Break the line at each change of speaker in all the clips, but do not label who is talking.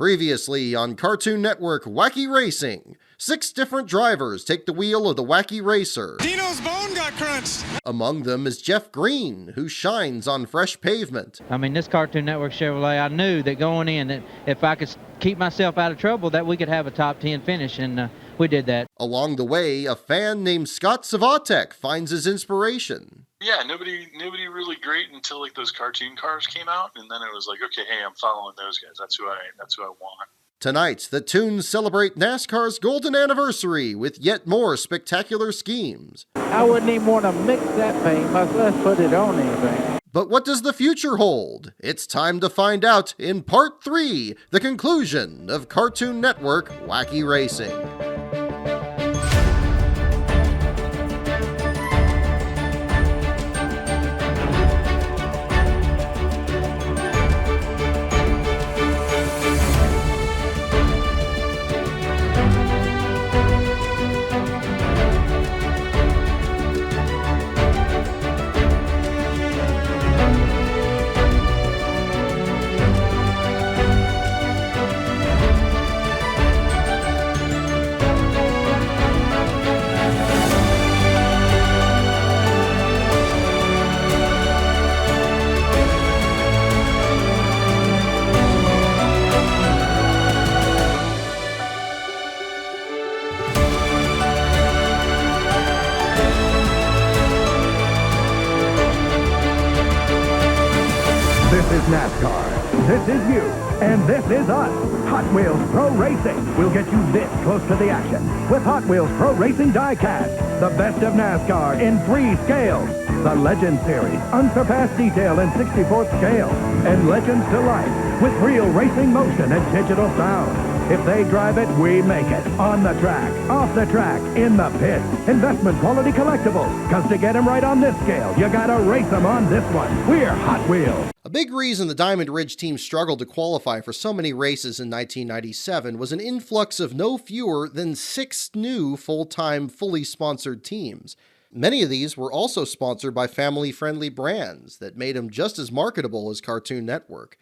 Previously on Cartoon Network Wacky Racing, 6 different drivers take the wheel of the Wacky Racer.
Dino's bone got crunched.
Among them is Jeff Green, who shines on fresh pavement.
I mean, this Cartoon Network Chevrolet, I knew that going in, that if I could keep myself out of trouble, that we could have a top 10 finish, and we did that.
Along the way, a fan named Scott Svatek finds his inspiration.
Yeah, nobody really great until like those cartoon cars came out, and then it was like, okay, hey, I'm following those guys. That's who I want.
Tonight, the Toons celebrate NASCAR's golden anniversary with yet more spectacular schemes.
I wouldn't even want to mix that paint, much less put it on anything.
But what does the future hold? It's time to find out in Part 3, the conclusion of Cartoon Network Wacky Racing.
This is NASCAR. This is you. And this is us. Hot Wheels Pro Racing will get you this close to the action with Hot Wheels Pro Racing Die-Cast, the best of NASCAR in 3 scales. The Legend Series, unsurpassed detail in 64th scale, and Legends to Life with real racing motion and digital sound. If they drive it, we make it. On the track, off the track, in the pit. Investment quality collectibles. Because to get them right on this scale, you gotta race them on this one. We're Hot Wheels.
A big reason the Diamond Ridge team struggled to qualify for so many races in 1997 was an influx of no fewer than 6 new full-time, fully sponsored teams. Many of these were also sponsored by family-friendly brands that made them just as marketable as Cartoon Network.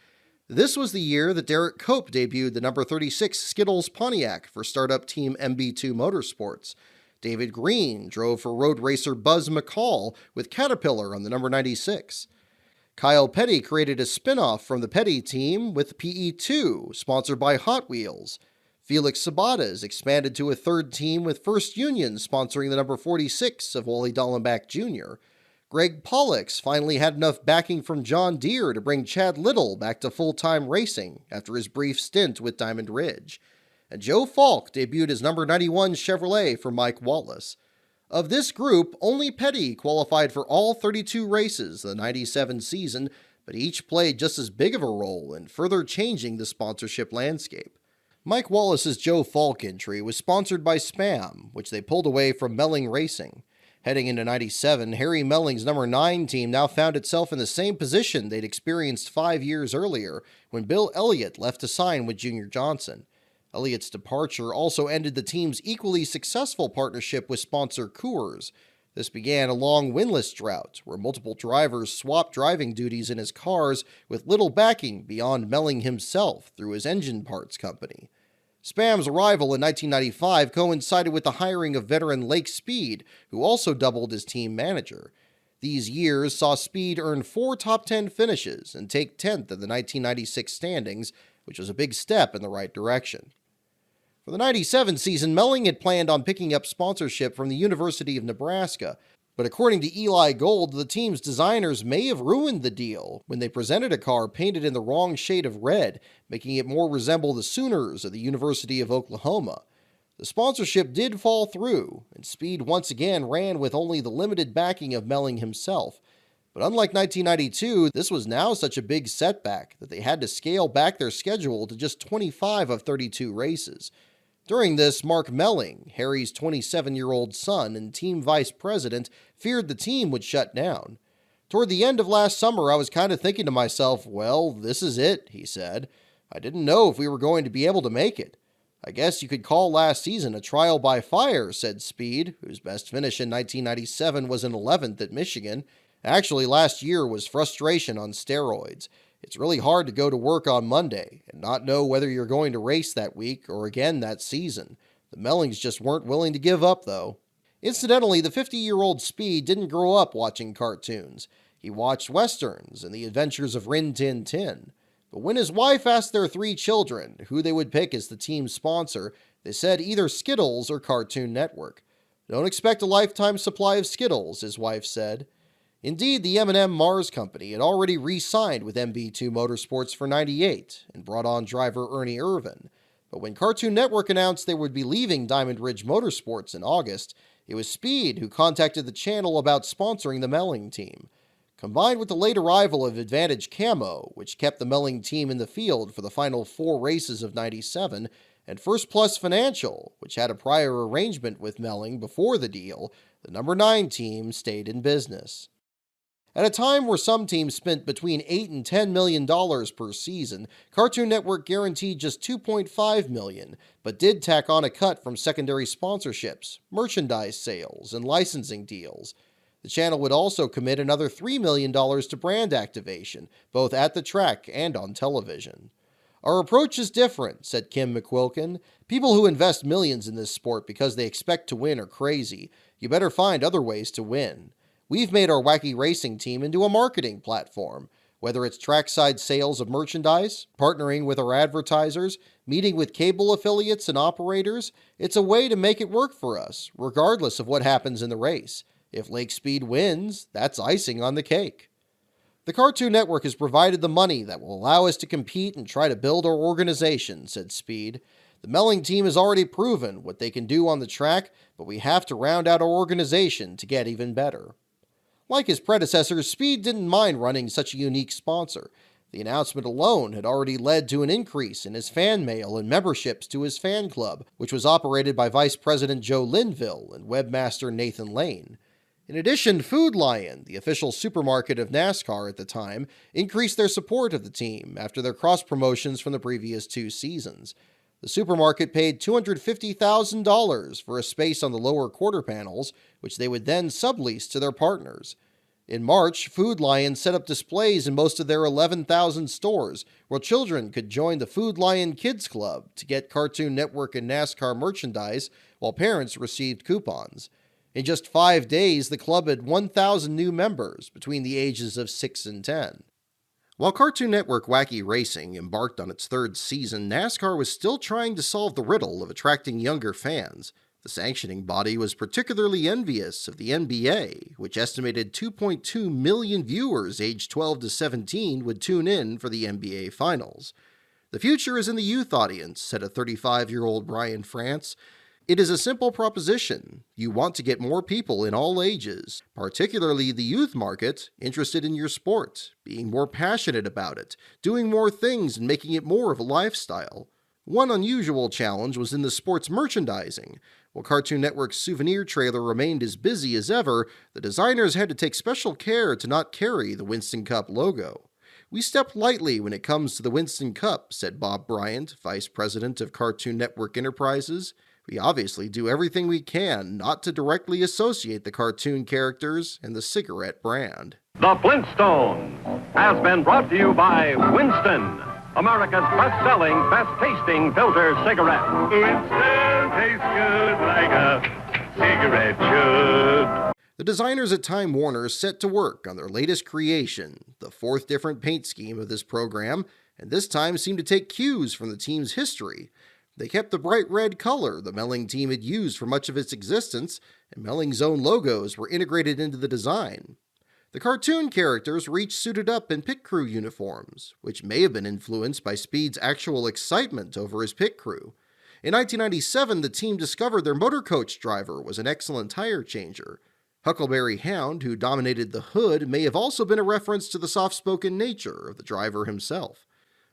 This was the year that Derek Cope debuted the number 36 Skittles Pontiac for startup team MB2 Motorsports. David Green drove for road racer Buzz McCall with Caterpillar on the number 96. Kyle Petty created a spin-off from the Petty team with PE2, sponsored by Hot Wheels. Felix Sabates expanded to a 3rd team with First Union sponsoring the number 46 of Wally Dallenbach Jr. Greg Pollux finally had enough backing from John Deere to bring Chad Little back to full-time racing after his brief stint with Diamond Ridge. And Joe Falk debuted his number 91 Chevrolet for Mike Wallace. Of this group, only Petty qualified for all 32 races of the 97 season, but each played just as big of a role in further changing the sponsorship landscape. Mike Wallace's Joe Falk entry was sponsored by Spam, which they pulled away from Melling Racing. Heading into 97, Harry Melling's number 9 team now found itself in the same position they'd experienced 5 years earlier when Bill Elliott left to sign with Junior Johnson. Elliott's departure also ended the team's equally successful partnership with sponsor Coors. This began a long winless drought where multiple drivers swapped driving duties in his cars with little backing beyond Melling himself through his engine parts company. Spam's arrival in 1995 coincided with the hiring of veteran Lake Speed, who also doubled as team manager. These years saw Speed earn 4 top 10 finishes and take 10th in the 1996 standings, which was a big step in the right direction. For the 97 season, Melling had planned on picking up sponsorship from the University of Nebraska, but according to Eli Gold, the team's designers may have ruined the deal when they presented a car painted in the wrong shade of red, making it more resemble the Sooners of the University of Oklahoma. The sponsorship did fall through, and Speed once again ran with only the limited backing of Melling himself. But unlike 1992, this was now such a big setback that they had to scale back their schedule to just 25 of 32 races. During this, Mark Melling, Harry's 27-year-old son and team vice president, feared the team would shut down. Toward the end of last summer, I was kind of thinking to myself, well, this is it, he said. I didn't know if we were going to be able to make it. I guess you could call last season a trial by fire, said Speed, whose best finish in 1997 was an 11th at Michigan. Actually, last year was frustration on steroids. It's really hard to go to work on Monday and not know whether you're going to race that week or again that season. The Mellings just weren't willing to give up, though. Incidentally, the 50-year-old Speed didn't grow up watching cartoons. He watched westerns and the adventures of Rin Tin Tin. But when his wife asked their 3 children who they would pick as the team's sponsor, they said either Skittles or Cartoon Network. "Don't expect a lifetime supply of Skittles," his wife said. Indeed, the M&M Mars Company had already re-signed with MB2 Motorsports for '98 and brought on driver Ernie Irvin. But when Cartoon Network announced they would be leaving Diamond Ridge Motorsports in August, it was Speed who contacted the channel about sponsoring the Melling team. Combined with the late arrival of Advantage Camo, which kept the Melling team in the field for the final 4 races of '97, and First Plus Financial, which had a prior arrangement with Melling before the deal, the number 9 team stayed in business. At a time where some teams spent between $8 and $10 million per season, Cartoon Network guaranteed just $2.5 million, but did tack on a cut from secondary sponsorships, merchandise sales, and licensing deals. The channel would also commit another $3 million to brand activation, both at the track and on television. "Our approach is different," said Kim McQuilkin. "People who invest millions in this sport because they expect to win are crazy. You better find other ways to win. We've made our Wacky Racing team into a marketing platform. Whether it's trackside sales of merchandise, partnering with our advertisers, meeting with cable affiliates and operators, it's a way to make it work for us, regardless of what happens in the race. If Lake Speed wins, that's icing on the cake." "The Cartoon Network has provided the money that will allow us to compete and try to build our organization," said Speed. "The Melling team has already proven what they can do on the track, but we have to round out our organization to get even better." Like his predecessors, Speed didn't mind running such a unique sponsor. The announcement alone had already led to an increase in his fan mail and memberships to his fan club, which was operated by Vice President Joe Linville and webmaster Nathan Lane. In addition, Food Lion, the official supermarket of NASCAR at the time, increased their support of the team after their cross-promotions from the previous 2 seasons. The supermarket paid $250,000 for a space on the lower quarter panels, which they would then sublease to their partners. In March, Food Lion set up displays in most of their 11,000 stores, where children could join the Food Lion Kids Club to get Cartoon Network and NASCAR merchandise, while parents received coupons. In just 5 days, the club had 1,000 new members between the ages of 6 and 10. While Cartoon Network Wacky Racing embarked on its 3rd season, NASCAR was still trying to solve the riddle of attracting younger fans. The sanctioning body was particularly envious of the NBA, which estimated 2.2 million viewers aged 12 to 17 would tune in for the NBA Finals. "The future is in the youth audience," said a 35-year-old Bryan France. "It is a simple proposition. You want to get more people in all ages, particularly the youth market, interested in your sport, being more passionate about it, doing more things and making it more of a lifestyle." One unusual challenge was in the sports merchandising. While Cartoon Network's souvenir trailer remained as busy as ever, the designers had to take special care to not carry the Winston Cup logo. "We stepped lightly when it comes to the Winston Cup," said Bob Bryant, vice president of Cartoon Network Enterprises. "We obviously do everything we can not to directly associate the cartoon characters and the cigarette brand."
The Flintstones has been brought to you by Winston, America's best-selling, best-tasting filter cigarette. Winston tastes good like a cigarette should.
The designers at Time Warner set to work on their latest creation, the 4th different paint scheme of this program, and this time seemed to take cues from the team's history. They kept the bright red color the Melling team had used for much of its existence, and Melling's own logos were integrated into the design. The cartoon characters were each suited up in pit crew uniforms, which may have been influenced by Speed's actual excitement over his pit crew. In 1997, the team discovered their motor coach driver was an excellent tire changer. Huckleberry Hound, who dominated the hood, may have also been a reference to the soft-spoken nature of the driver himself.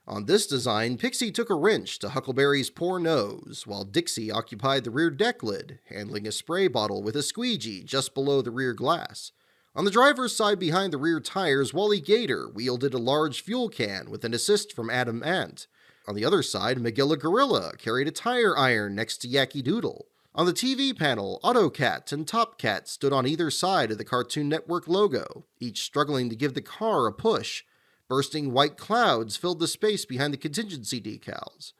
On this design, Pixie took a wrench to Huckleberry's poor nose, while Dixie occupied the rear deck lid, handling a spray bottle with a squeegee just below the rear glass. On the driver's side behind the rear tires, Wally Gator wielded a large fuel can with an assist from Adam Ant. On the other side, Magilla Gorilla carried a tire iron next to Yacky Doodle. On the TV panel, Autocat and Top Cat stood on either side of the Cartoon Network logo, each struggling to give the car a push. Bursting white clouds filled the space behind the contingency decals.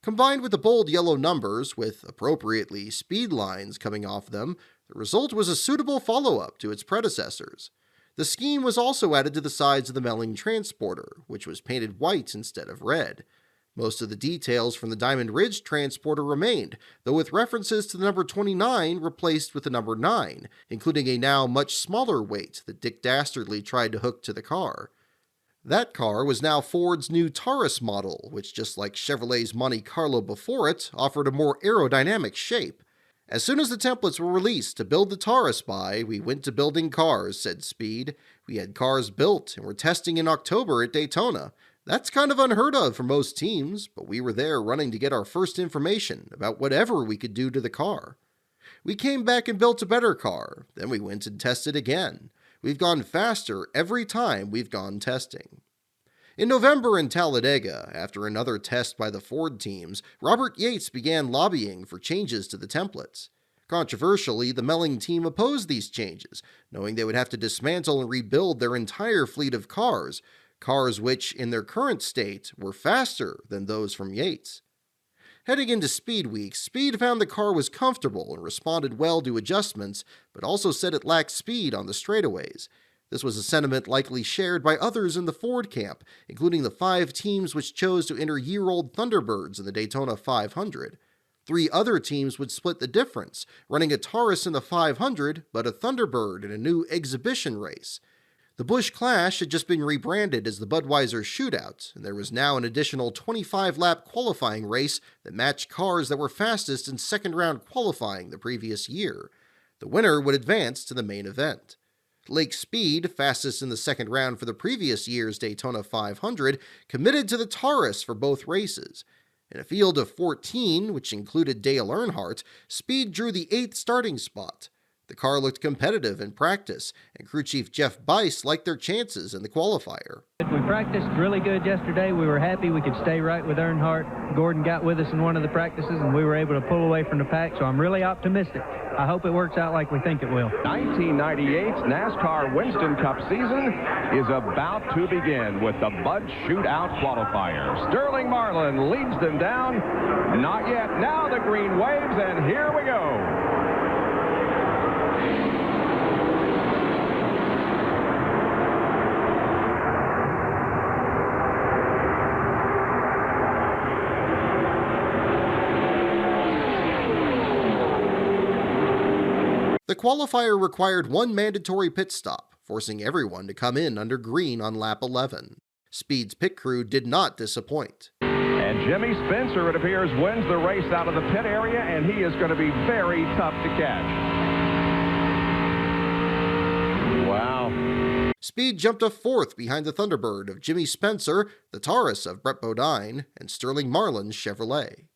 Combined with the bold yellow numbers, with appropriately speed lines coming off them, the result was a suitable follow-up to its predecessors. The scheme was also added to the sides of the Melling transporter, which was painted white instead of red. Most of the details from the Diamond Ridge transporter remained, though with references to the number 29 replaced with the number 9, including a now much smaller weight that Dick Dastardly tried to hook to the car. That car was now Ford's new Taurus model, which, just like Chevrolet's Monte Carlo before it, offered a more aerodynamic shape. As soon as the templates were released to build the Taurus by, we went to building cars, said Speed. We had cars built and were testing in October at Daytona. That's kind of unheard of for most teams, but we were there running to get our first information about whatever we could do to the car. We came back and built a better car, then we went and tested again. We've gone faster every time we've gone testing. In November in Talladega, after another test by the Ford teams, Robert Yates began lobbying for changes to the templates. Controversially, the Melling team opposed these changes, knowing they would have to dismantle and rebuild their entire fleet of cars which, in their current state, were faster than those from Yates. Heading into Speed Week, Speed found the car was comfortable and responded well to adjustments, but also said it lacked speed on the straightaways. This was a sentiment likely shared by others in the Ford camp, including the 5 teams which chose to enter year-old Thunderbirds in the Daytona 500. 3 other teams would split the difference, running a Taurus in the 500, but a Thunderbird in a new exhibition race. The Busch Clash had just been rebranded as the Budweiser Shootout, and there was now an additional 25-lap qualifying race that matched cars that were fastest in second-round qualifying the previous year. The winner would advance to the main event. Lake Speed, fastest in the second round for the previous year's Daytona 500, committed to the Taurus for both races. In a field of 14, which included Dale Earnhardt, Speed drew the 8th starting spot. The car looked competitive in practice, and crew chief Jeff Bice liked their chances in the qualifier.
We practiced really good yesterday. We were happy we could stay right with Earnhardt. Gordon got with us in one of the practices, and we were able to pull away from the pack, so I'm really optimistic. I hope it works out like we think it will.
1998's NASCAR Winston Cup season is about to begin with the Busch Shootout qualifier. Sterling Marlin leads them down. Not yet. Now the green waves, and here we go.
The qualifier required one mandatory pit stop, forcing everyone to come in under green on lap 11. Speed's pit crew did not disappoint.
And Jimmy Spencer, it appears, wins the race out of the pit area, and he is going to be very tough to catch. Wow.
Speed jumped a 4th behind the Thunderbird of Jimmy Spencer, the Taurus of Brent Bodine, and Sterling Marlin's Chevrolet.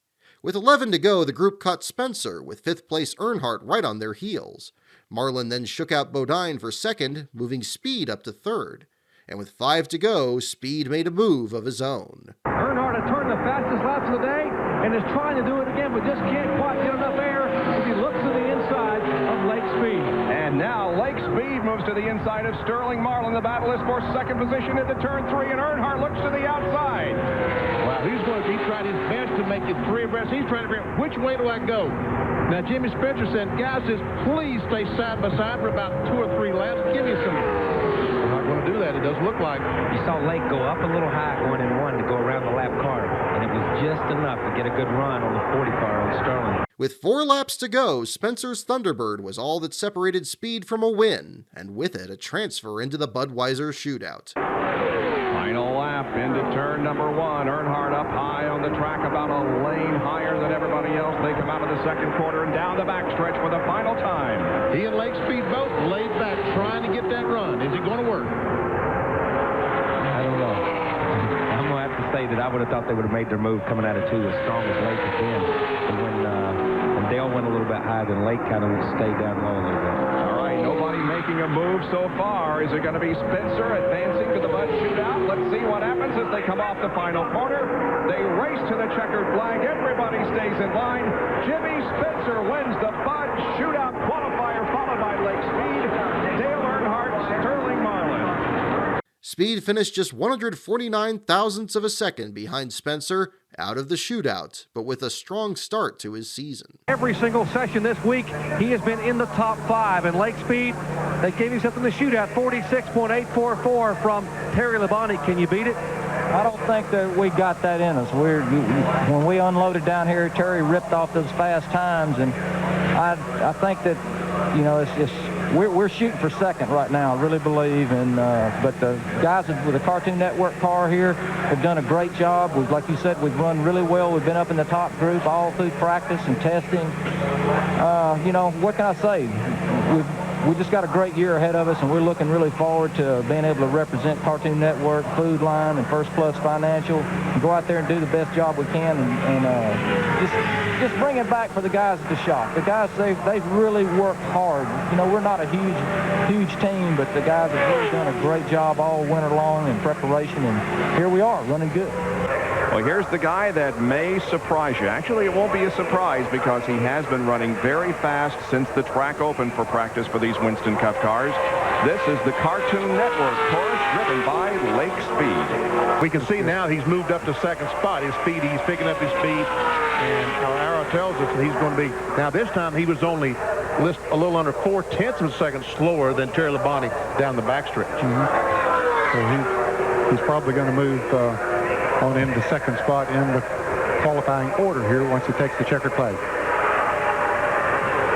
With 11 to go, the group caught Spencer, with 5th place Earnhardt right on their heels. Marlin then shook out Bodine for 2nd, moving Speed up to 3rd. And with 5 to go, Speed made a move of his own.
Earnhardt had turned the fastest laps of the day and is trying to do it again, but just can't quite get enough air as he looks to the inside of Lake Speed.
And now Lake Speed moves to the inside of Sterling Marlin. The battle is for 2nd position into turn 3, and Earnhardt looks to the outside.
Wow, he's going to be trying his best to make it 3 abreast. He's trying to figure out which way do I go. Now, Jimmy Spencer said, guys, just please stay side by side for about 2 or 3 laps. Give me some. I'm not going to do that. It doesn't look like.
You saw Lake go up a little high going in 1 to go around the lap car, and it was just enough to get a good run on the 40 car on Sterling.
With 4 laps to go, Spencer's Thunderbird was all that separated Speed from a win, and with it a transfer into the Budweiser Shootout.
Final lap into turn number 1. Earnhardt up high on the track, about a lane higher than everybody else. They come out of the second quarter and down the backstretch for the final time.
He and Lake Speed both laid back trying to get that run. Is it going to work?
I don't know. I'm going to have to say that I would have thought they would have made their move coming out of 2 as strong as Lake has been. But when Dale went a little bit higher, then Lake kind of stayed down low a little bit.
All right, nobody making a move so far. Is it going to be Spencer advancing to the Busch Shootout? Let's see what happens as they come off the final corner. They race to the checkered flag. Everybody stays in line. Jimmy Spencer wins the Busch Shootout qualifier, followed by Lake Speed, Dale Earnhardt, Sterling Marlin.
Speed finished just 149 thousandths of a second behind Spencer out of the shootout, but with a strong start to his season.
Every single session this week, he has been in the top 5. And Lake Speed, they gave himself in the shootout, 46.844 from Terry Labonte. Can you beat it?
I don't think that we got that in us. When we unloaded down here, Terry ripped off those fast times, and I think that, you know, we're shooting for second right now, I really believe. And but the guys with the Cartoon Network car here have done a great job. Like you said, we've run really well. We've been up in the top group all through practice and testing. You know, what can I say? We just got a great year ahead of us, and we're looking really forward to being able to represent Cartoon Network, Food Line, and First Plus Financial, and go out there and do the best job we can, and just bring it back for the guys at the shop. The guys, they've really worked hard. You know, we're not a huge team, but the guys have really done a great job all winter long in preparation, and here we are, running good.
Well, here's the guy that may surprise you. Actually, it won't be a surprise because he has been running very fast since the track opened for practice for these Winston Cup cars. This is the Cartoon Network course driven by Lake Speed.
We can see now he's moved up to second spot. He's picking up his speed, and our arrow tells us that he's going to be. Now, this time he was only a little under 0.4 of a second slower than Terry Labonte down the backstretch. So he's probably going to move on into the second spot in the qualifying order here once he takes the checkered flag.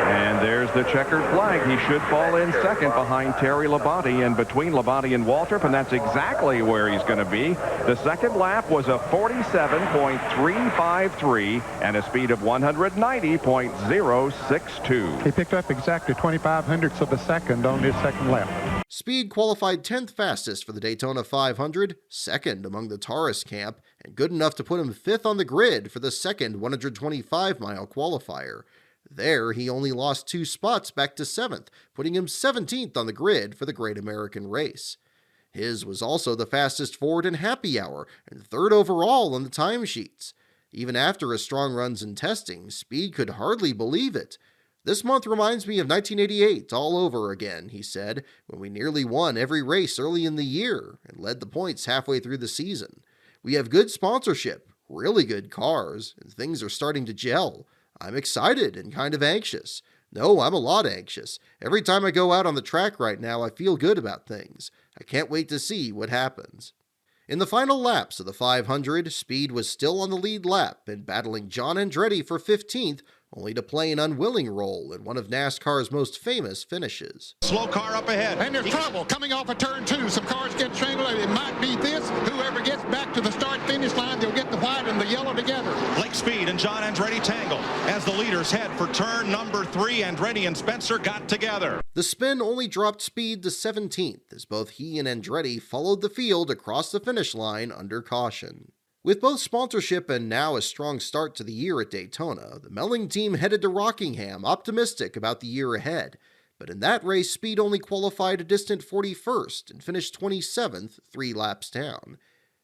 And there's the checkered flag. He should fall in second behind Terry Labonte and between Labonte and Waltrip, and that's exactly where he's going to be. The second lap was a 47.353 and a speed of 190.062.
He picked up exactly 0.25 of a second on his second lap.
Speed qualified 10th fastest for the Daytona 500, second among the Taurus camp, and good enough to put him 5th on the grid for the second 125-mile qualifier. There, he only lost 2 spots back to 7th, putting him 17th on the grid for the Great American Race. His was also the fastest Ford in Happy Hour and 3rd overall on the timesheets. Even after his strong runs in testing, Speed could hardly believe it. "This month reminds me of 1988 all over again," he said, "when we nearly won every race early in the year and led the points halfway through the season. We have good sponsorship, really good cars, and things are starting to gel. I'm excited and kind of anxious. No, I'm a lot anxious. Every time I go out on the track right now, I feel good about things. I can't wait to see what happens." In the final laps of the 500, Speed was still on the lead lap and battling John Andretti for 15th, only to play an unwilling role in one of NASCAR's most famous finishes.
Slow car up ahead. And there's trouble coming off of turn 2. Some cars get tangled. It might be this. Whoever gets back to the start-finish line, they'll get the white and the yellow together. Lake Speed and John Andretti tangle as the leaders head for turn number 3. Andretti and Spencer got together.
The spin only dropped Speed to 17th as both he and Andretti followed the field across the finish line under caution. With both sponsorship and now a strong start to the year at Daytona, the Melling team headed to Rockingham optimistic about the year ahead. But in that race, Speed only qualified a distant 41st and finished 27th, 3 laps down.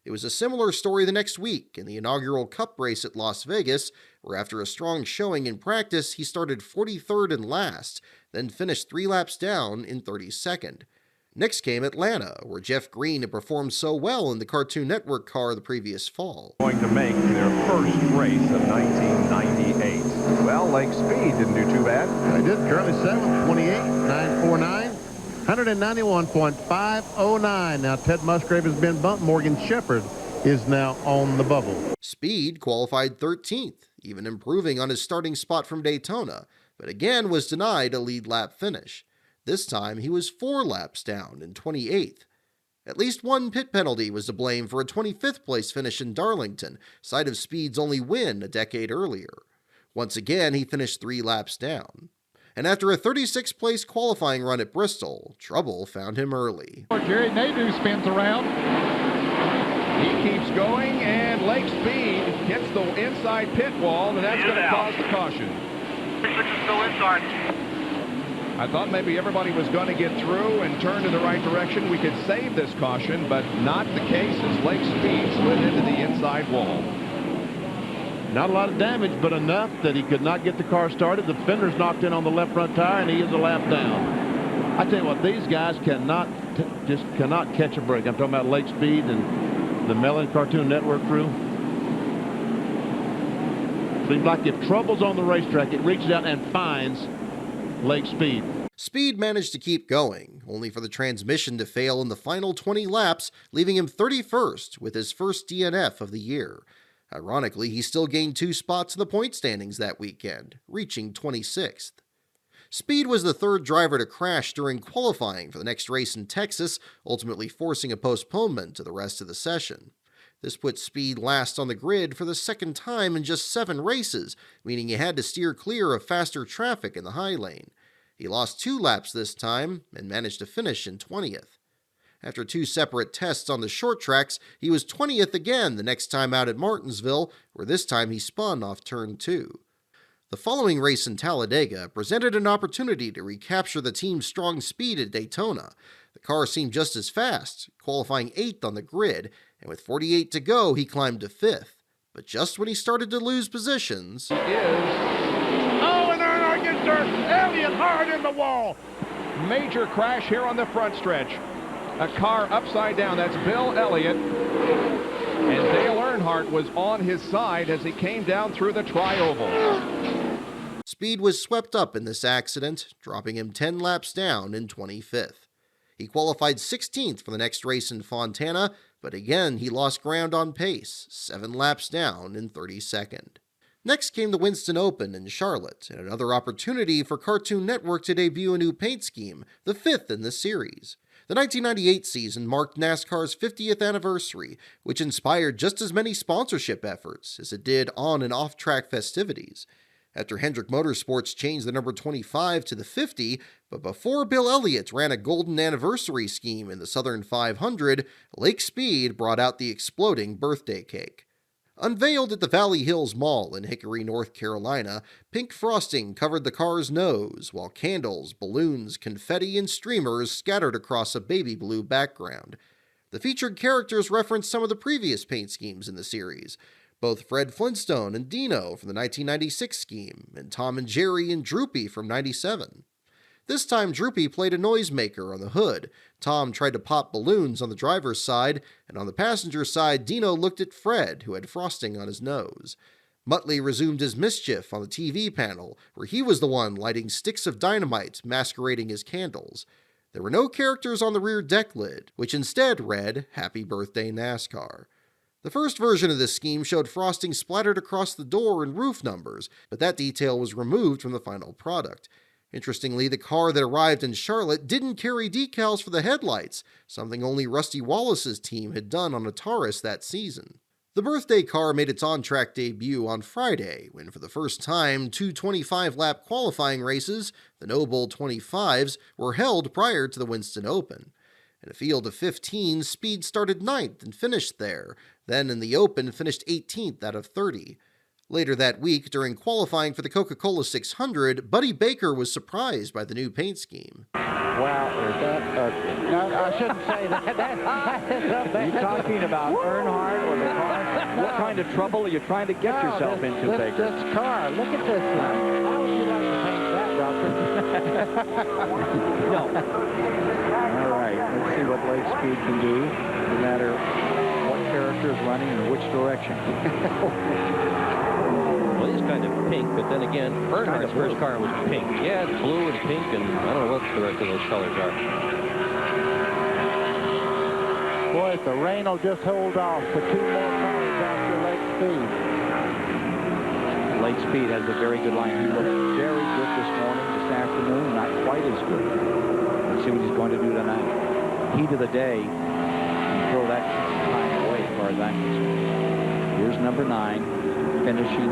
It was a similar story the next week in the inaugural Cup race at Las Vegas, where after a strong showing in practice, he started 43rd and last, then finished 3 laps down in 32nd. Next came Atlanta, where Jeff Green had performed so well in the Cartoon Network car the previous fall.
Going to make their first race of 1998. Well, Lake Speed didn't do too bad.
They did. Currently 7th, 28.949, 191.509. Now Ted Musgrave has been bumped. Morgan Shepherd is now on the bubble.
Speed qualified 13th, even improving on his starting spot from Daytona, but again was denied a lead lap finish. This time, he was 4 laps down in 28th. At least one pit penalty was to blame for a 25th place finish in Darlington, site of Speed's only win a decade earlier. Once again, he finished 3 laps down. And after a 36th place qualifying run at Bristol, trouble found him early.
Jerry Nadeau spins around.
He keeps going, and Lake Speed hits the inside pit wall, and that's going to cause the caution.
Still inside.
I thought maybe everybody was going to get through and turn in the right direction. We could save this caution, but not the case as Lake Speed slid into the inside wall.
Not a lot of damage, but enough that he could not get the car started. The fender's knocked in on the left front tire, and he is a lap down. I tell you what, these guys just cannot catch a break. I'm talking about Lake Speed and the Melling Cartoon Network crew. Seems like if trouble's on the racetrack, it reaches out and finds Lake Speed.
Speed managed to keep going, only for the transmission to fail in the final 20 laps, leaving him 31st with his first DNF of the year. Ironically, he still gained 2 spots in the point standings that weekend, reaching 26th. Speed was the third driver to crash during qualifying for the next race in Texas, ultimately forcing a postponement to the rest of the session. This put Speed last on the grid for the second time in just 7 races, meaning he had to steer clear of faster traffic in the high lane. He lost 2 laps this time and managed to finish in 20th. After 2 separate tests on the short tracks, he was 20th again the next time out at Martinsville, where this time he spun off turn 2. The following race in Talladega presented an opportunity to recapture the team's strong speed at Daytona. The car seemed just as fast, qualifying 8th on the grid, and with 48 to go, he climbed to 5th. But just when he started to lose positions...
And Earnhardt gets her. Elliott hard in the wall.
Major crash here on the front stretch. A car upside down. That's Bill Elliott. And Dale Earnhardt was on his side as he came down through the tri-oval.
Speed was swept up in this accident, dropping him 10 laps down in 25th. He qualified 16th for the next race in Fontana, but again he lost ground on pace, 7 laps down in 32nd. Next came the Winston Open in Charlotte, and another opportunity for Cartoon Network to debut a new paint scheme, the 5th in the series. The 1998 season marked NASCAR's 50th anniversary, which inspired just as many sponsorship efforts as it did on and off-track festivities. After Hendrick Motorsports changed the number 25 to the 50, but before Bill Elliott ran a golden anniversary scheme in the Southern 500, Lake Speed brought out the exploding birthday cake. Unveiled at the Valley Hills Mall in Hickory, North Carolina, pink frosting covered the car's nose, while candles, balloons, confetti, and streamers scattered across a baby blue background. The featured characters referenced some of the previous paint schemes in the series, both Fred Flintstone and Dino from the 1996 scheme, and Tom and Jerry and Droopy from 97. This time Droopy played a noisemaker on the hood, Tom tried to pop balloons on the driver's side, and on the passenger side Dino looked at Fred, who had frosting on his nose. Muttley resumed his mischief on the TV panel, where he was the one lighting sticks of dynamite masquerading as candles. There were no characters on the rear deck lid, which instead read, "Happy Birthday NASCAR." The first version of this scheme showed frosting splattered across the door and roof numbers, but that detail was removed from the final product. Interestingly, the car that arrived in Charlotte didn't carry decals for the headlights, something only Rusty Wallace's team had done on a Taurus that season. The birthday car made its on-track debut on Friday, when for the first time 2 25-lap qualifying races, the Noble 25s, were held prior to the Winston Open. In a field of 15, Speed started 9th and finished there, then in the Open finished 18th out of 30. Later that week, during qualifying for the Coca-Cola 600, Buddy Baker was surprised by the new paint scheme.
Wow, is that ugly? No, I shouldn't say that. That is a you talking about Earnhardt or the car? What kind of trouble are you trying to get yourself into, Baker? This car, look at this one. How would you like to paint that, Doctor? No. All right, let's see what Lake Speed can do, no matter what character is running in which direction.
Well, he's kind of pink, but then again, Earnhardt's first car was pink. Yeah, it's blue and pink, and I don't know what the rest of those colors are.
Boy, if the rain will just hold off for 2 more cars after Lake Speed. Lake Speed has a very good line. He looked very good this morning, this afternoon, not quite as good. Let's see what he's going to do tonight. Heat of the day, and throw that time away as far as I'm concerned. Here's number 9, finishing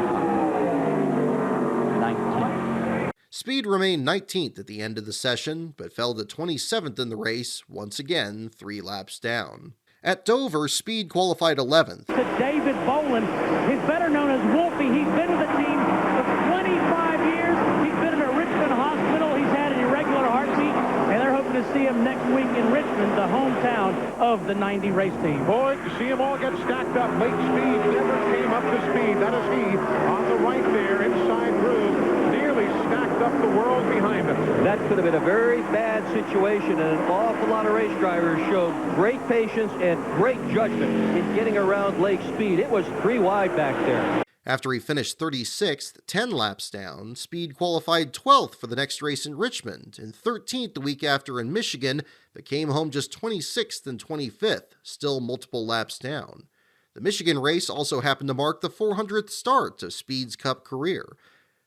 19th.
Speed remained 19th at the end of the session, but fell to 27th in the race, once again 3 laps down. At Dover, Speed qualified 11th.
To David Boland, he's better known as Wolfie. He's been with the team for 25 years. He's been in a Richmond hospital. He's had an irregular heartbeat, and they're hoping to see him next week in Richmond, the hometown of the 90 race team.
Boy, to see them all get stacked up. Lake Speed never came up to speed. That is he on the right there, inside groove. Nearly stacked up the world goes behind him.
That could have been a very bad situation, and an awful lot of race drivers showed great patience and great judgment in getting around Lake Speed. It was 3 wide back there.
After he finished 36th, 10 laps down, Speed qualified 12th for the next race in Richmond and 13th the week after in Michigan, but came home just 26th and 25th, still multiple laps down. The Michigan race also happened to mark the 400th start of Speed's Cup career.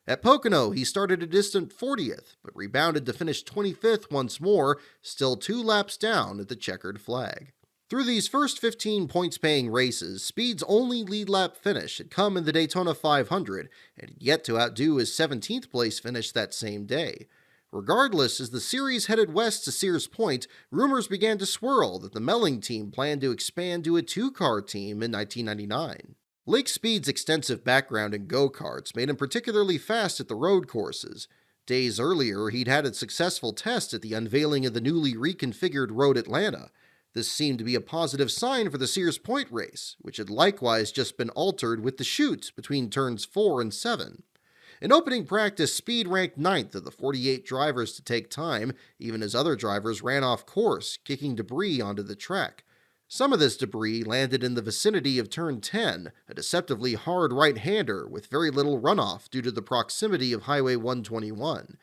At Pocono, he started a distant 40th, but rebounded to finish 25th once more, still 2 laps down at the checkered flag. Through these first 15 points-paying races, Speed's only lead lap finish had come in the Daytona 500 and had yet to outdo his 17th place finish that same day. Regardless, as the series headed west to Sears Point, rumors began to swirl that the Melling team planned to expand to a 2-car team in 1999. Lake Speed's extensive background in go-karts made him particularly fast at the road courses. Days earlier, he'd had a successful test at the unveiling of the newly reconfigured Road Atlanta. This seemed to be a positive sign for the Sears Point race, which had likewise just been altered with the chute between turns 4 and 7. In opening practice, Speed ranked 9th of the 48 drivers to take time, even as other drivers ran off course, kicking debris onto the track. Some of this debris landed in the vicinity of turn 10, a deceptively hard right-hander with very little runoff due to the proximity of Highway 121.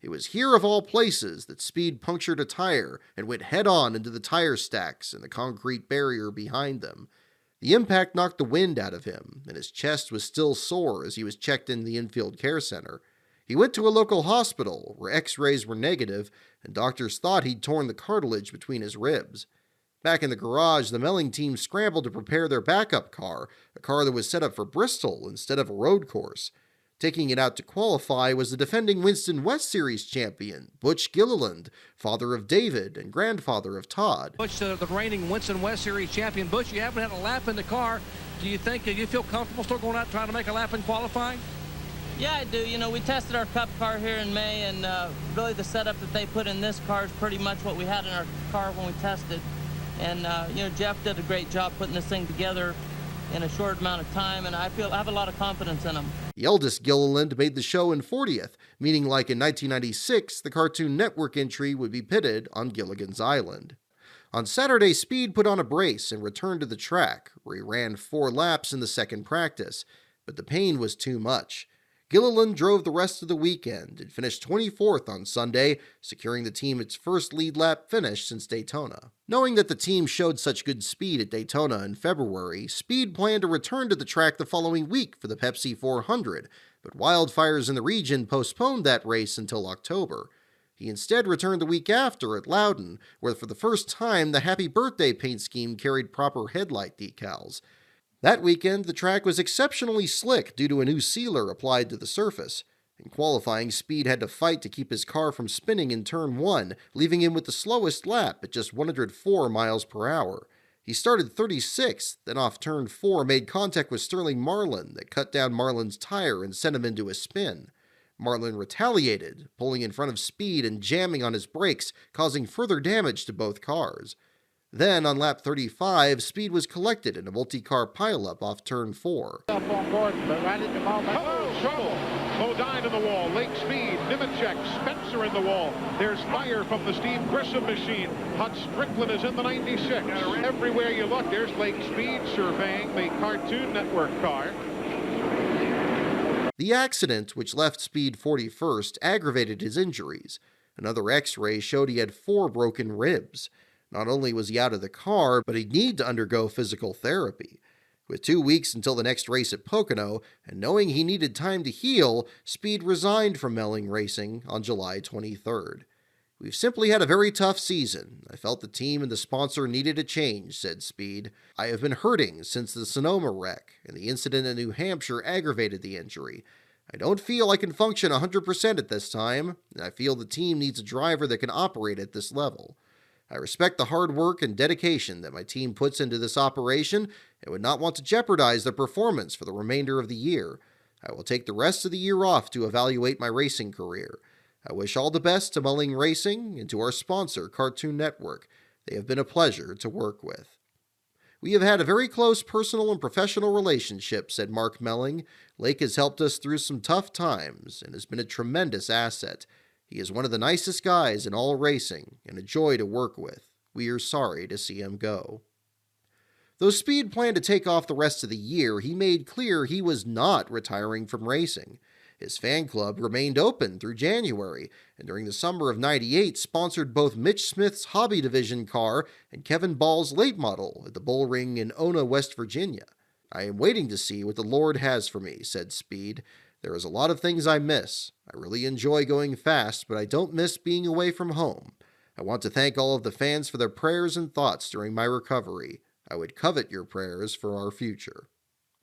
It was here of all places that Speed punctured a tire and went head-on into the tire stacks and the concrete barrier behind them. The impact knocked the wind out of him, and his chest was still sore as he was checked in the infield care center. He went to a local hospital, where x-rays were negative, and doctors thought he'd torn the cartilage between his ribs. Back in the garage, the Melling team scrambled to prepare their backup car, a car that was set up for Bristol instead of a road course. Taking it out to qualify was the defending Winston West Series champion, Butch Gilliland, father of David and grandfather of Todd.
Butch, the reigning Winston West Series champion. Butch, you haven't had a lap in the car. Do you feel comfortable still going out trying to make a lap in qualifying?
Yeah, I do. You know, we tested our Cup car here in May, and really the setup that they put in this car is pretty much what we had in our car when we tested. And, Jeff did a great job putting this thing together in a short amount of time, and I have a lot of confidence in him.
The eldest Gilliland made the show in 40th, meaning like in 1996, the Cartoon Network entry would be pitted on Gilligan's Island. On Saturday, Speed put on a brace and returned to the track, where he ran 4 laps in the second practice, but the pain was too much. Gilliland drove the rest of the weekend and finished 24th on Sunday, securing the team its first lead lap finish since Daytona. Knowing that the team showed such good speed at Daytona in February, Speed planned to return to the track the following week for the Pepsi 400, but wildfires in the region postponed that race until October. He instead returned the week after at Loudon, where for the first time the Happy Birthday paint scheme carried proper headlight decals. That weekend, the track was exceptionally slick due to a new sealer applied to the surface. In qualifying, Speed had to fight to keep his car from spinning in turn 1, leaving him with the slowest lap at just 104 miles per hour. He started 36th, then off turn 4 made contact with Sterling Marlin that cut down Marlin's tire and sent him into a spin. Marlin retaliated, pulling in front of Speed and jamming on his brakes, causing further damage to both cars. Then, on lap 35, Speed was collected in a multi-car pileup off turn 4.
Up on Gordon, but right at the ball. Oh, trouble! Bodine in the wall, Lake Speed, Nemechek, Spencer in the wall. There's fire from the Steve Grissom machine. Hut Strickland is in the 96. Everywhere you look, there's Lake Speed surveying the Cartoon Network car.
The accident, which left Speed 41st, aggravated his injuries. Another x-ray showed he had 4 broken ribs. Not only was he out of the car, but he'd need to undergo physical therapy. With 2 weeks until the next race at Pocono, and knowing he needed time to heal, Speed resigned from Melling Racing on July 23rd. "We've simply had a very tough season. I felt the team and the sponsor needed a change," said Speed. "I have been hurting since the Sonoma wreck, and the incident in New Hampshire aggravated the injury. I don't feel I can function 100% at this time, and I feel the team needs a driver that can operate at this level. I respect the hard work and dedication that my team puts into this operation and would not want to jeopardize their performance for the remainder of the year. I will take the rest of the year off to evaluate my racing career. I wish all the best to Melling Racing and to our sponsor, Cartoon Network. They have been a pleasure to work with." "We have had a very close personal and professional relationship," said Mark Melling. "Lake has helped us through some tough times and has been a tremendous asset. He is one of the nicest guys in all racing and a joy to work with. We are sorry to see him go. Though Speed planned to take off the rest of the year, he made clear he was not retiring from racing. His fan club remained open through January, and during the summer of '98 sponsored both Mitch Smith's Hobby Division car and Kevin Ball's late model at the Bull Ring in Ona, West Virginia. "I am waiting to see what the Lord has for me," said Speed. "There is a lot of things I miss. I really enjoy going fast, but I don't miss being away from home. I want to thank all of the fans for their prayers and thoughts during my recovery. I would covet your prayers for our future."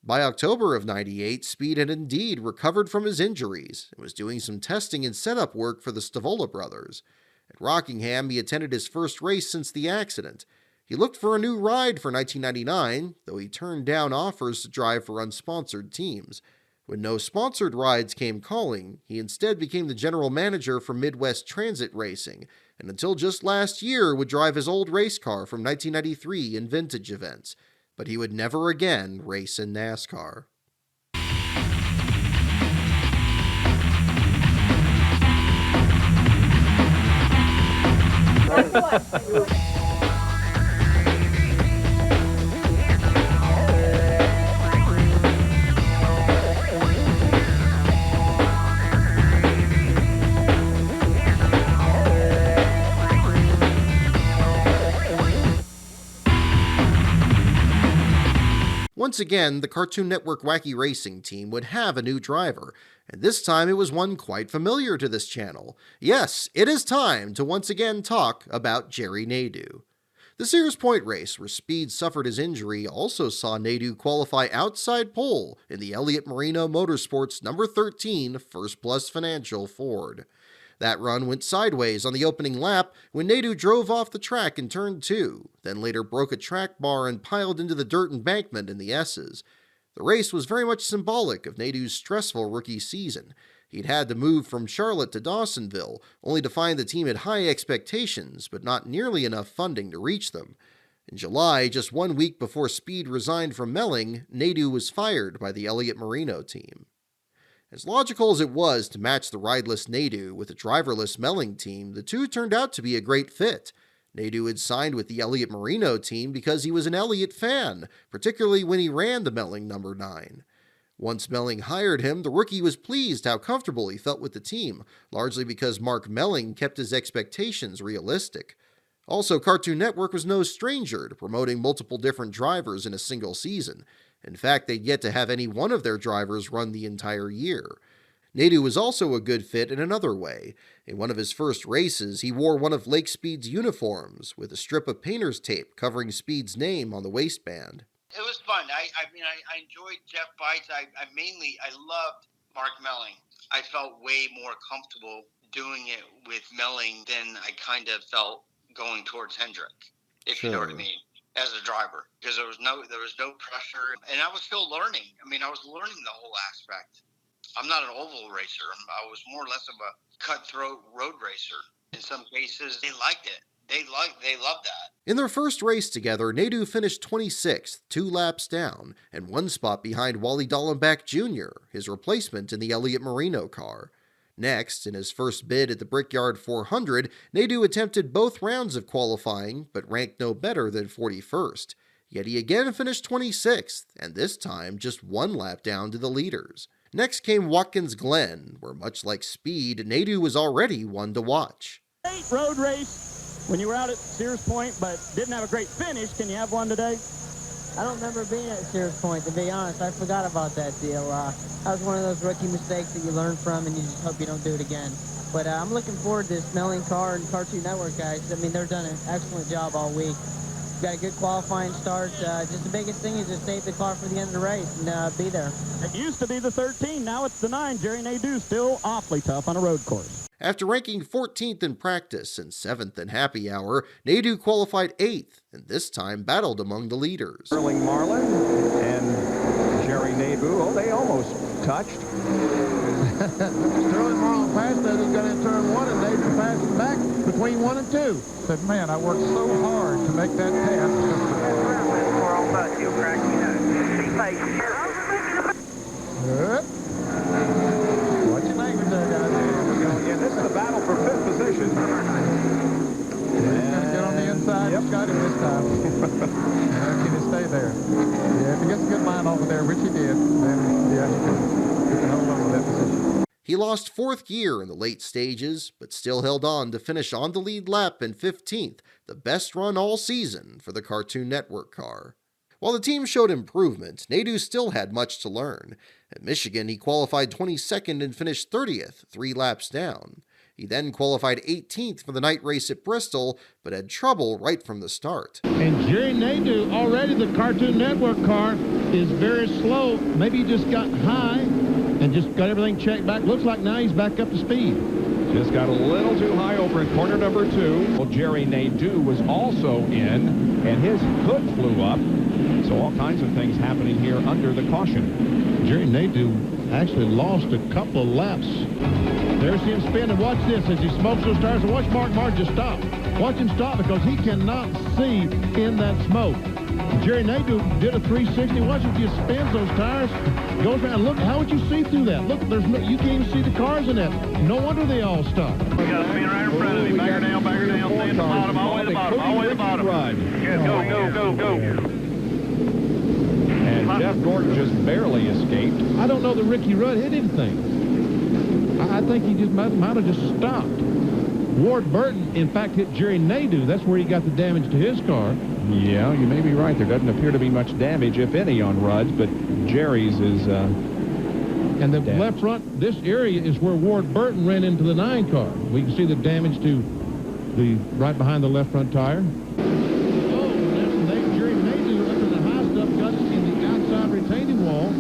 By October of '98, Speed had indeed recovered from his injuries and was doing some testing and setup work for the Stavola brothers. At Rockingham, he attended his first race since the accident. He looked for a new ride for 1999, though he turned down offers to drive for unsponsored teams. When no sponsored rides came calling, he instead became the general manager for Midwest Transit Racing, and until just last year would drive his old race car from 1993 in vintage events. But he would never again race in NASCAR. Once again, the Cartoon Network Wacky Racing team would have a new driver, and this time it was one quite familiar to this channel. Yes, it is time to once again talk about Jerry Nadeau. The Sears Point race, where Speed suffered his injury, also saw Nadeau qualify outside pole in the Elliott Marino Motorsports No. 13 First Plus Financial Ford. That run went sideways on the opening lap when Nadeau drove off the track in turn 2, then later broke a track bar and piled into the dirt embankment in the S's. The race was very much symbolic of Nadeau's stressful rookie season. He'd had to move from Charlotte to Dawsonville, only to find the team had high expectations, but not nearly enough funding to reach them. In July, just 1 week before Speed resigned from Melling, Nadeau was fired by the Elliott Marino team. As logical as it was to match the rideless Nadeau with a driverless Melling team, the two turned out to be a great fit. Nadeau had signed with the Elliott Marino team because he was an Elliott fan, particularly when he ran the Melling No. 9. Once Melling hired him, the rookie was pleased how comfortable he felt with the team, largely because Mark Melling kept his expectations realistic. Also, Cartoon Network was no stranger to promoting multiple different drivers in a single season. In fact, they'd yet to have any one of their drivers run the entire year. Nadeau was also a good fit in another way. In one of his first races, he wore one of Lake Speed's uniforms, with a strip of painter's tape covering Speed's name on the waistband.
It was fun. I enjoyed Jeff Bites. I loved Mark Melling. I felt way more comfortable doing it with Melling than I kind of felt going towards Hendrick, if you know what I mean, as a driver, because there was no pressure, and I was still learning. I mean, I was learning the whole aspect. I'm not an oval racer. I was more or less of a cutthroat road racer. In some cases, they liked it. They loved that.
In their first race together, Nadeau finished 26th, 2 laps down, and 1 spot behind Wally Dallenbach Jr., his replacement in the Elliott Marino car. Next, in his first bid at the Brickyard 400, Nadeau attempted both rounds of qualifying, but ranked no better than 41st. Yet he again finished 26th, and this time just 1 lap down to the leaders. Next came Watkins Glen, where much like Speed, Nadeau was already one to watch.
Road race when you were out at Sears Point, but didn't have a great finish. Can you have one today?
I don't remember being at Sears Point, to be honest. I forgot about that deal. That was one of those rookie mistakes that you learn from, and you just hope you don't do it again. But I'm looking forward to this Melling car and Cartoon Network guys. I mean, they've done an excellent job all week. Got a good qualifying start. Just the biggest thing is to save the car for the end of the race and be there.
It used to be the 13, now it's the 9. Jerry Nadeau still awfully tough on a road course.
After ranking 14th in practice and 7th in happy hour, Nadeau qualified 8th, and this time battled among the leaders.
Sterling Marlin and Jerry Nadeau, they almost touched.
Sterling Marlin passed that, he got in turn 1, and Nadeau passed him back between 1 and 2. Said, man, I worked so hard to make that pass. Watch your language there, guys.
This is a battle for
Jeff got him this time. Can he stay there? Yeah, if he gets a good line over there, which he did, then yeah, he can hold on to that position.
He lost fourth gear in the late stages, but still held on to finish on the lead lap in 15th, the best run all season for the Cartoon Network car. While the team showed improvement, Nadeau still had much to learn. At Michigan, he qualified 22nd and finished 30th, 3 laps down. He then qualified 18th for the night race at Bristol, but had trouble right from the start.
And Jerry Nadeau, already the Cartoon Network car is very slow. Maybe he just got high and just got everything checked back. Looks like now he's back up to speed.
Just got a little too high over in corner number 2. Well, Jerry Nadeau was also in, and his hood flew up. So all kinds of things happening here under the caution.
Jerry Nadeau actually lost a couple of laps. There's him spinning. Watch this as he smokes those tires. And watch Mark Martin just stop. Watch him stop because he cannot see in that smoke. Jerry Nadeau did a 360. Watch him just spins those tires, goes around. Look, how would you see through that? Look, you can't even see the cars in that. No wonder they all stop.
We got a spin right in front of him. Bagger down, stay at the bottom, all the way to the bottom, all the way to the bottom. Good, go.
And Jeff Gordon just barely escaped.
I don't know that Ricky Rudd hit anything. I think he just might have just stopped. Ward Burton, in fact, hit Jerry Nadeau. That's where he got the damage to his car.
Yeah, you may be right. There doesn't appear to be much damage, if any, on Rudd's, but Jerry's is
and the left front, this area is where Ward Burton ran into the 9 car. We can see the damage to the right behind the left front tire. Jerry Nadeau up in the high stuff got it in the outside retaining wall.
He's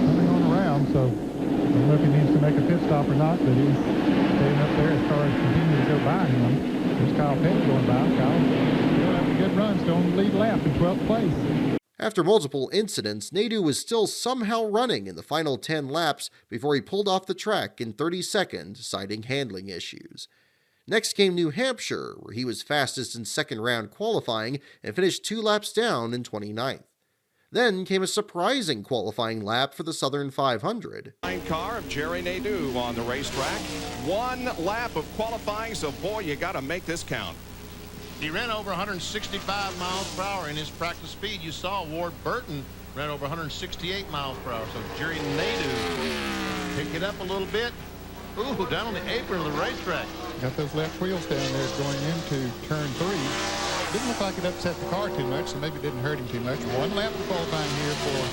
coming on around, so I don't know if he needs to make a pit stop or not, but he's staying up there as cars continue to go by him. There's Kyle Petty going by. Kyle, still having a good run, still on the lead lap in 12th place.
After multiple incidents, Nadeau was still somehow running in the final 10 laps before he pulled off the track in 32nd, citing handling issues. Next came New Hampshire, where he was fastest in second round qualifying and finished 2 laps down in 29th. Then came a surprising qualifying lap for the Southern 500.
Car of Jerry Nadeau on the racetrack. 1 lap of qualifying, so boy, you got to make this count.
He ran over 165 miles per hour in his practice speed. You saw Ward Burton ran over 168 miles per hour. So Jerry Nadeau picked it up a little bit. Ooh, down on the apron of the racetrack.
Got those left wheels down there going into turn 3. Didn't look like it upset the car too much, so maybe it didn't hurt him too much. 1 lap of qualifying here for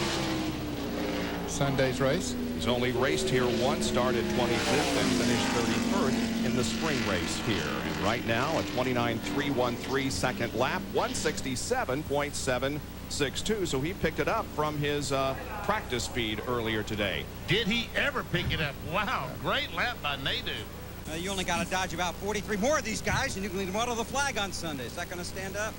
Sunday's race.
He's only raced here once, started 25th and finished 31st in the spring race here. And right now, a 29.313 second lap, 167.762. So he picked it up from his practice speed earlier today.
Did he ever pick it up? Wow, great lap by Nadeau.
You only got to dodge about 43 more of these guys, and you can model the flag on Sunday. Is that going to stand up?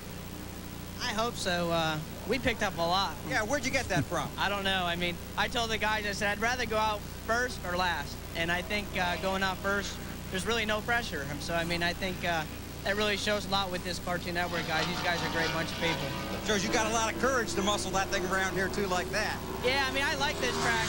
I hope so. We picked up a lot.
Yeah, where'd you get that from?
I don't know. I mean, I told the guys, I said, I'd rather go out first or last. And I think going out first, there's really no pressure. So, I mean, I think that really shows a lot with this Cartoon Network guys. These guys are a great bunch of people.
Shows you got a lot of courage to muscle that thing around here, too, like that.
Yeah, I mean, I like this track.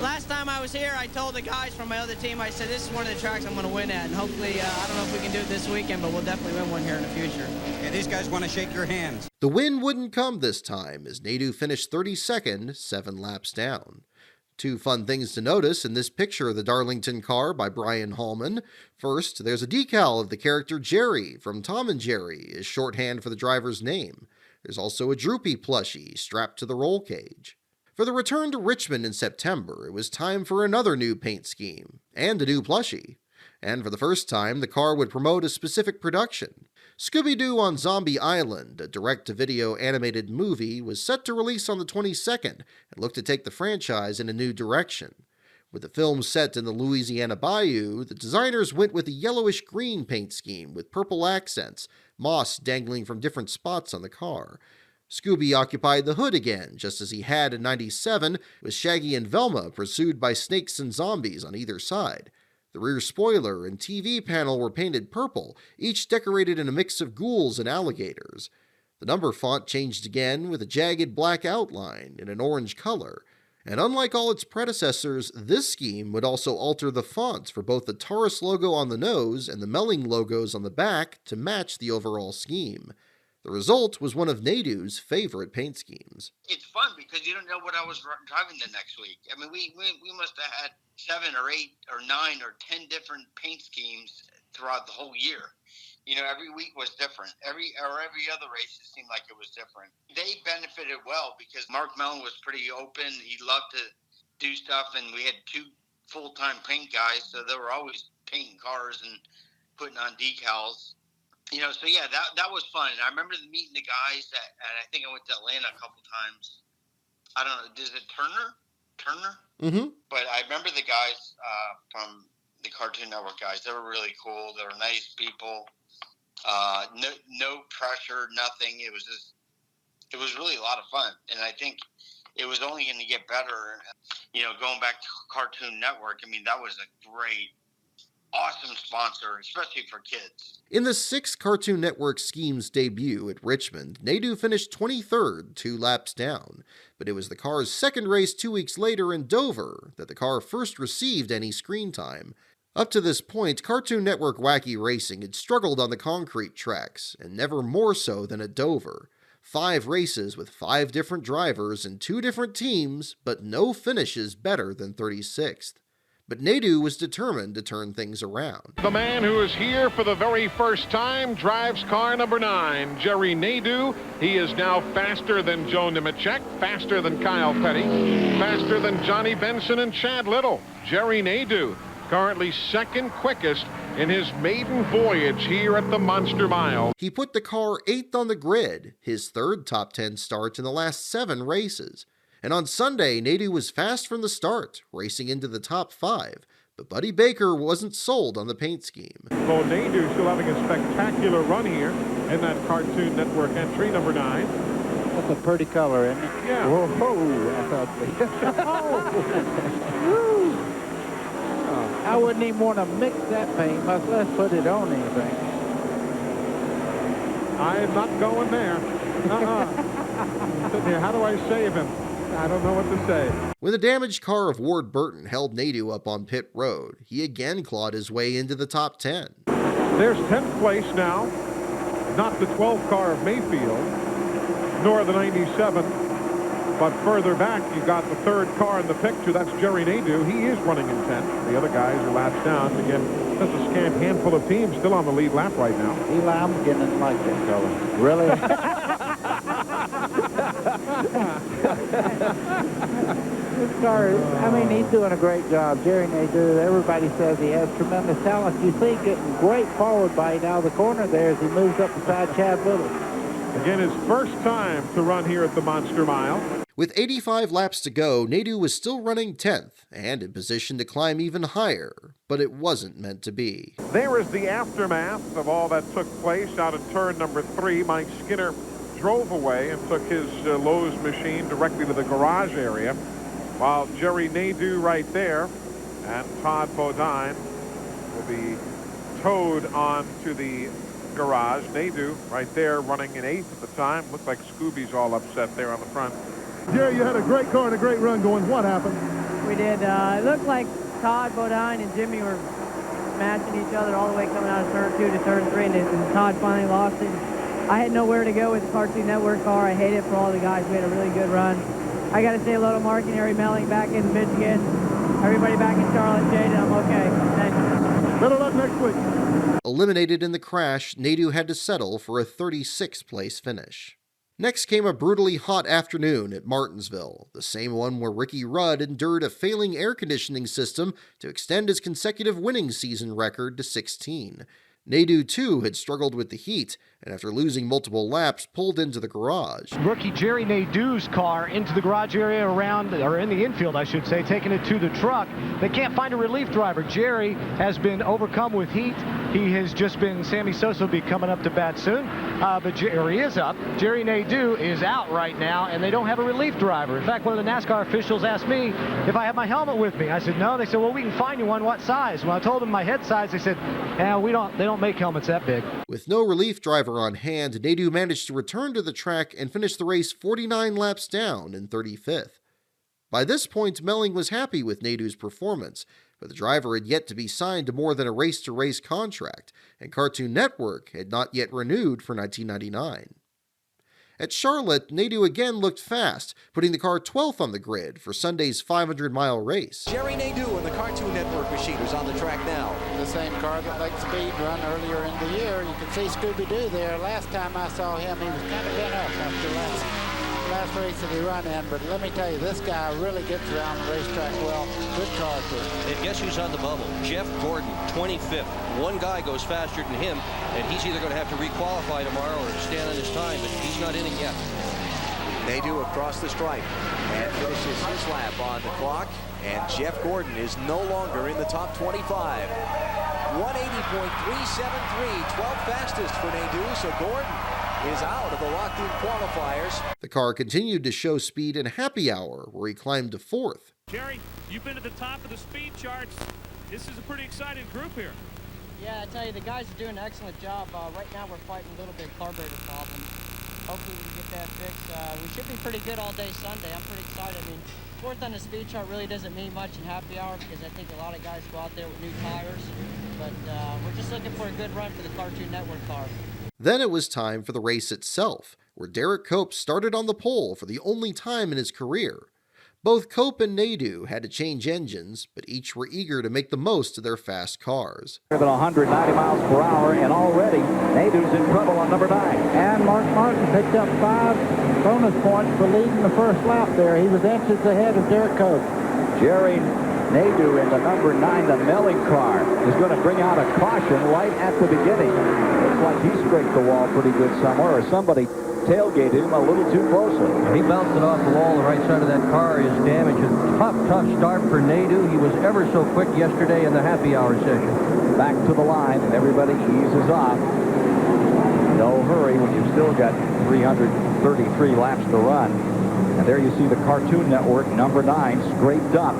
Last time I was here, I told the guys from my other team, I said, this is one of the tracks I'm going to win at. And hopefully, I don't know if we can do it this weekend, but we'll definitely win one here in the future.
Yeah, these guys want to shake your hands.
The win wouldn't come this time, as Nadeau finished 32nd, 7 laps down. 2 fun things to notice in this picture of the Darlington car by Bryan Hallman. First, there's a decal of the character Jerry from Tom and Jerry as shorthand for the driver's name. There's also a Droopy plushie strapped to the roll cage. For the return to Richmond in September, it was time for another new paint scheme, and a new plushie. And for the first time, the car would promote a specific production. Scooby-Doo on Zombie Island, a direct-to-video animated movie, was set to release on the 22nd and looked to take the franchise in a new direction. With the film set in the Louisiana Bayou, the designers went with a yellowish-green paint scheme with purple accents, moss dangling from different spots on the car. Scooby occupied the hood again, just as he had in '97, with Shaggy and Velma pursued by snakes and zombies on either side. The rear spoiler and TV panel were painted purple, each decorated in a mix of ghouls and alligators. The number font changed again with a jagged black outline in an orange color. And unlike all its predecessors, this scheme would also alter the fonts for both the Taurus logo on the nose and the Melling logos on the back to match the overall scheme. The result was one of Nadeau's favorite paint schemes.
It's fun because you don't know what I was driving the next week. I mean, we must have had 7 or 8 or 9 or 10 different paint schemes throughout the whole year. You know, every week was different. Every other race, it seemed like it was different. They benefited well because Mark Melling was pretty open. He loved to do stuff, and we had 2 full-time paint guys, so they were always painting cars and putting on decals. You know, so yeah, that was fun. And I remember meeting the guys, and I think I went to Atlanta a couple times. I don't know, is it Turner?
Mm-hmm.
But I remember the guys from the Cartoon Network guys. They were really cool. They were nice people. No pressure, nothing. It was really a lot of fun. And I think it was only going to get better. You know, going back to Cartoon Network, I mean, that was a great, awesome sponsor, especially for kids.
In the 6th Cartoon Network scheme's debut at Richmond, Nadeau finished 23rd, 2 laps down. But it was the car's second race 2 weeks later in Dover that the car first received any screen time. Up to this point, Cartoon Network Wacky Racing had struggled on the concrete tracks, and never more so than at Dover. 5 races with 5 different drivers and 2 different teams, but no finishes better than 36th. But Nadeau was determined to turn things around.
The man who is here for the very first time drives car number 9, Jerry Nadeau. He is now faster than Joe Nemechek, faster than Kyle Petty, faster than Johnny Benson and Chad Little. Jerry Nadeau, currently second quickest in his maiden voyage here at the Monster Mile.
He put the car 8th on the grid, his 3rd top 10 start in the last 7 races. And on Sunday, Nadeau was fast from the start, racing into the top 5. But Buddy Baker wasn't sold on the paint scheme.
Well, Nadeau still having a spectacular run here in that Cartoon Network entry, number 9.
That's a pretty color, isn't it?
Yeah.
Whoa, I thought. I wouldn't even want to mix that paint, much less put it on anything.
I am not going there. Sitting here, how do I save him? I don't know what to say.
When the damaged car of Ward Burton held Nadeau up on pit road, he again clawed his way into the top 10.
There's 10th place now. Not the 12th car of Mayfield, nor the 97. But further back, you got the 3rd car in the picture. That's Jerry Nadeau. He is running in 10th. The other guys are laps down. Again, that's a scant handful of teams still on the lead lap right now.
Eli, I'm beginning to like that color. Really? This car, I mean, he's doing a great job. Jerry Nadeau, everybody says he has tremendous talent. You see getting great forward bite out of the corner there as he moves up beside Chad Little.
Again, his first time to run here at the Monster Mile.
With 85 laps to go, Nadeau was still running 10th and in position to climb even higher, but it wasn't meant to be.
There is the aftermath of all that took place out in turn number 3. Mike Skinner drove away and took his Lowe's machine directly to the garage area, while Jerry Nadeau right there and Todd Bodine will be towed on to the garage. Nadeau right there running in 8th at the time. Looks like Scooby's all upset there on the front.
Jerry, you had a great car and a great run going. What happened?
We did. It looked like Todd Bodine and Jimmy were matching each other all the way coming out of turn 2 to turn 3, and Todd finally lost it. I had nowhere to go with the Cartoon Network car. I hate it for all the guys. We had a really good run. I got to say hello to Mark and Harry Melling back in Michigan. Everybody back in Charlotte, Jade, I'm okay. Thank you.
Better luck next week.
Eliminated in the crash, Nadeau had to settle for a 36th place finish. Next came a brutally hot afternoon at Martinsville, the same one where Ricky Rudd endured a failing air conditioning system to extend his consecutive winning season record to 16. Nadeau, too, had struggled with the heat, and after losing multiple laps, pulled into the garage.
Rookie Jerry Nadeau's car into the garage area around, or in the infield, I should say, taking it to the truck. They can't find a relief driver. Jerry has been overcome with heat. He has just been, Sammy Sosa will be coming up to bat soon, but Jerry is up. Jerry Nadeau is out right now, and they don't have a relief driver. In fact, one of the NASCAR officials asked me if I had my helmet with me. I said, no. They said, well, we can find you one. What size? When I told them my head size, they said, yeah, they don't make helmets that big.
With no relief driver on hand, Nadeau managed to return to the track and finish the race 49 laps down in 35th. By this point, Melling was happy with Nadeau's performance, but the driver had yet to be signed to more than a race-to-race contract, and Cartoon Network had not yet renewed for 1999. At Charlotte, Nadeau again looked fast, putting the car 12th on the grid for Sunday's 500-mile race.
Jerry Nadeau and the Cartoon Network machine is on the track now.
The same car that Lake Speed run earlier in the year. You can see Scooby-Doo there. Last time I saw him, he was kind of bent up after last race that he run in. But let me tell you, this guy really gets around the racetrack well. Good car, too.
And guess who's on the bubble? Jeff Gordon, 25th. One guy goes faster than him, and he's either going to have to requalify tomorrow or stand on his time, but he's not in it yet. Nadeau across the stripe and finishes his lap on the clock, and Jeff Gordon is no longer in the top 25. 180.373, 12th fastest for Nadeau, so Gordon is out of the locked-in qualifiers.
The car continued to show speed in happy hour, where he climbed to 4th.
Jerry, you've been at the top of the speed charts. This is a pretty exciting group here.
Yeah, I tell you, the guys are doing an excellent job. Right now we're fighting a little bit of carburetor problems. Hopefully we can get that fixed. We should be pretty good all day Sunday. I'm pretty excited. I mean, 4th on the speed chart really doesn't mean much in happy hour because I think a lot of guys go out there with new tires. But we're just looking for a good run for the Cartoon Network car.
Then it was time for the race itself, where Derek Cope started on the pole for the only time in his career. Both Cope and Nadeau had to change engines, but each were eager to make the most of their fast cars.
Than 190 miles per hour, and already Nadeau's in trouble on number 9. And Mark Martin picked up 5 bonus points for leading the first lap there. He was inches ahead of Derek Cope. Jerry Nadeau in the number 9, the Melling car, is going to bring out a caution right at the beginning. Looks like he scraped the wall pretty good somewhere, or somebody tailgated him a little too closely.
He bounced it off the wall. The right side of that car is damaged. A tough start for Nadeau. He was ever so quick yesterday in the happy hour session.
Back to the line, and everybody eases off. No hurry when you've still got 333 laps to run. And there you see the Cartoon Network, number 9, scraped up,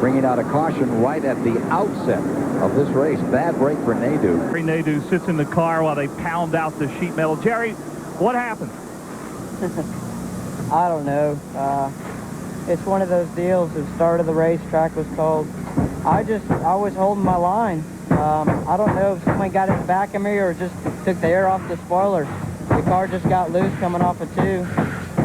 bringing out a caution right at the outset of this race. Bad break for Nadeau.
Jerry Nadeau sits in the car while they pound out the sheet metal. Jerry, what happened?
I don't know. It's one of those deals. The start of the race, track was cold. I was holding my line. I don't know if someone got in the back of me or just took the air off the spoiler. The car just got loose coming off of 2.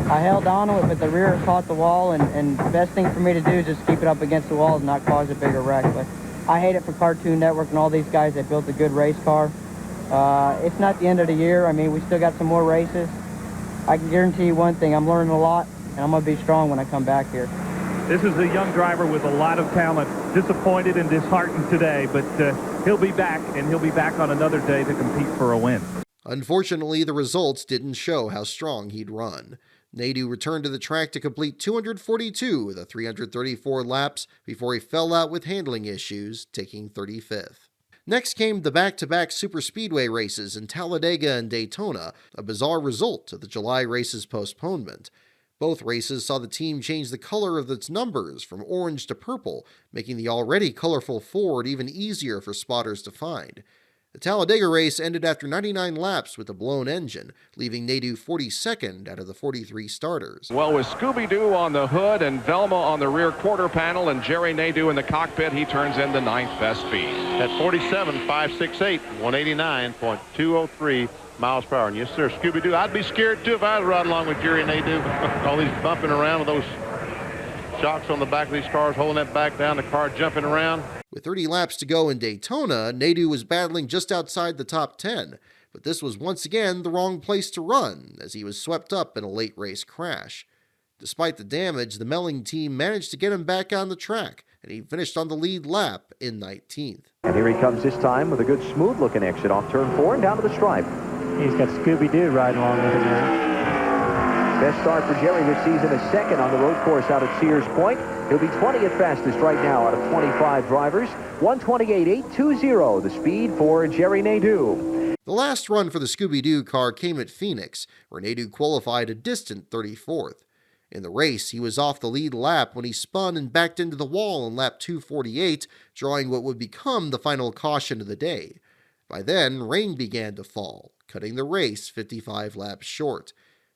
I held on to it, but the rear caught the wall, and the best thing for me to do is just keep it up against the wall and not cause a bigger wreck. But I hate it for Cartoon Network and all these guys that built a good race car. It's not the end of the year. I mean, we still got some more races. I can guarantee you one thing, I'm learning a lot, and I'm going to be strong when I come back here.
This is a young driver with a lot of talent. Disappointed and disheartened today, but he'll be back, and he'll be back on another day to compete for a win.
Unfortunately, the results didn't show how strong he'd run. Nadeau returned to the track to complete 242 of the 334 laps before he fell out with handling issues, taking 35th. Next came the back-to-back superspeedway races in Talladega and Daytona, a bizarre result of the July race's postponement. Both races saw the team change the color of its numbers from orange to purple, making the already colorful Ford even easier for spotters to find. The Talladega race ended after 99 laps with a blown engine, leaving Nadeau 42nd out of the 43 starters.
Well, with Scooby-Doo on the hood and Velma on the rear quarter panel and Jerry Nadeau in the cockpit, he turns in the 9th best speed.
At 47.568, 189.203 miles per hour. And yes, sir, Scooby-Doo. I'd be scared, too, if I was riding along with Jerry Nadeau. All these bumping around with those shocks on the back of these cars, holding that back down, the car jumping around.
With 30 laps to go in Daytona, Nadeau was battling just outside the top 10, but this was once again the wrong place to run, as he was swept up in a late race crash. Despite the damage, the Melling team managed to get him back on the track, and he finished on the lead lap in 19th.
And here he comes this time with a good smooth-looking exit off turn 4 and down to the stripe.
He's got Scooby-Doo riding along with him now.
Best start for Jerry this season is 2nd on the road course out at Sears Point. He'll be 20th fastest right now out of 25 drivers. 128.820, the speed for Jerry Nadeau.
The last run for the Scooby-Doo car came at Phoenix, where Nadeau qualified a distant 34th. In the race, he was off the lead lap when he spun and backed into the wall in lap 248, drawing what would become the final caution of the day. By then, rain began to fall, cutting the race 55 laps short.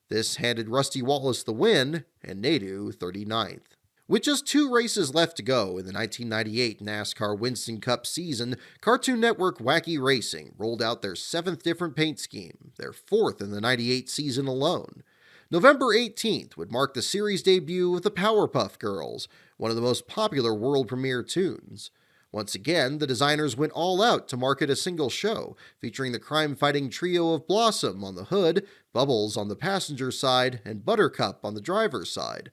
This handed Rusty Wallace the win, and Nadeau 39th. With just 2 races left to go in the 1998 NASCAR Winston Cup season, Cartoon Network Wacky Racing rolled out their 7th different paint scheme, their 4th in the 98 season alone. November 18th would mark the series debut of the Powerpuff Girls, one of the most popular world premiere tunes. Once again, the designers went all out to market a single show, featuring the crime-fighting trio of Blossom on the hood, Bubbles on the passenger side, and Buttercup on the driver's side.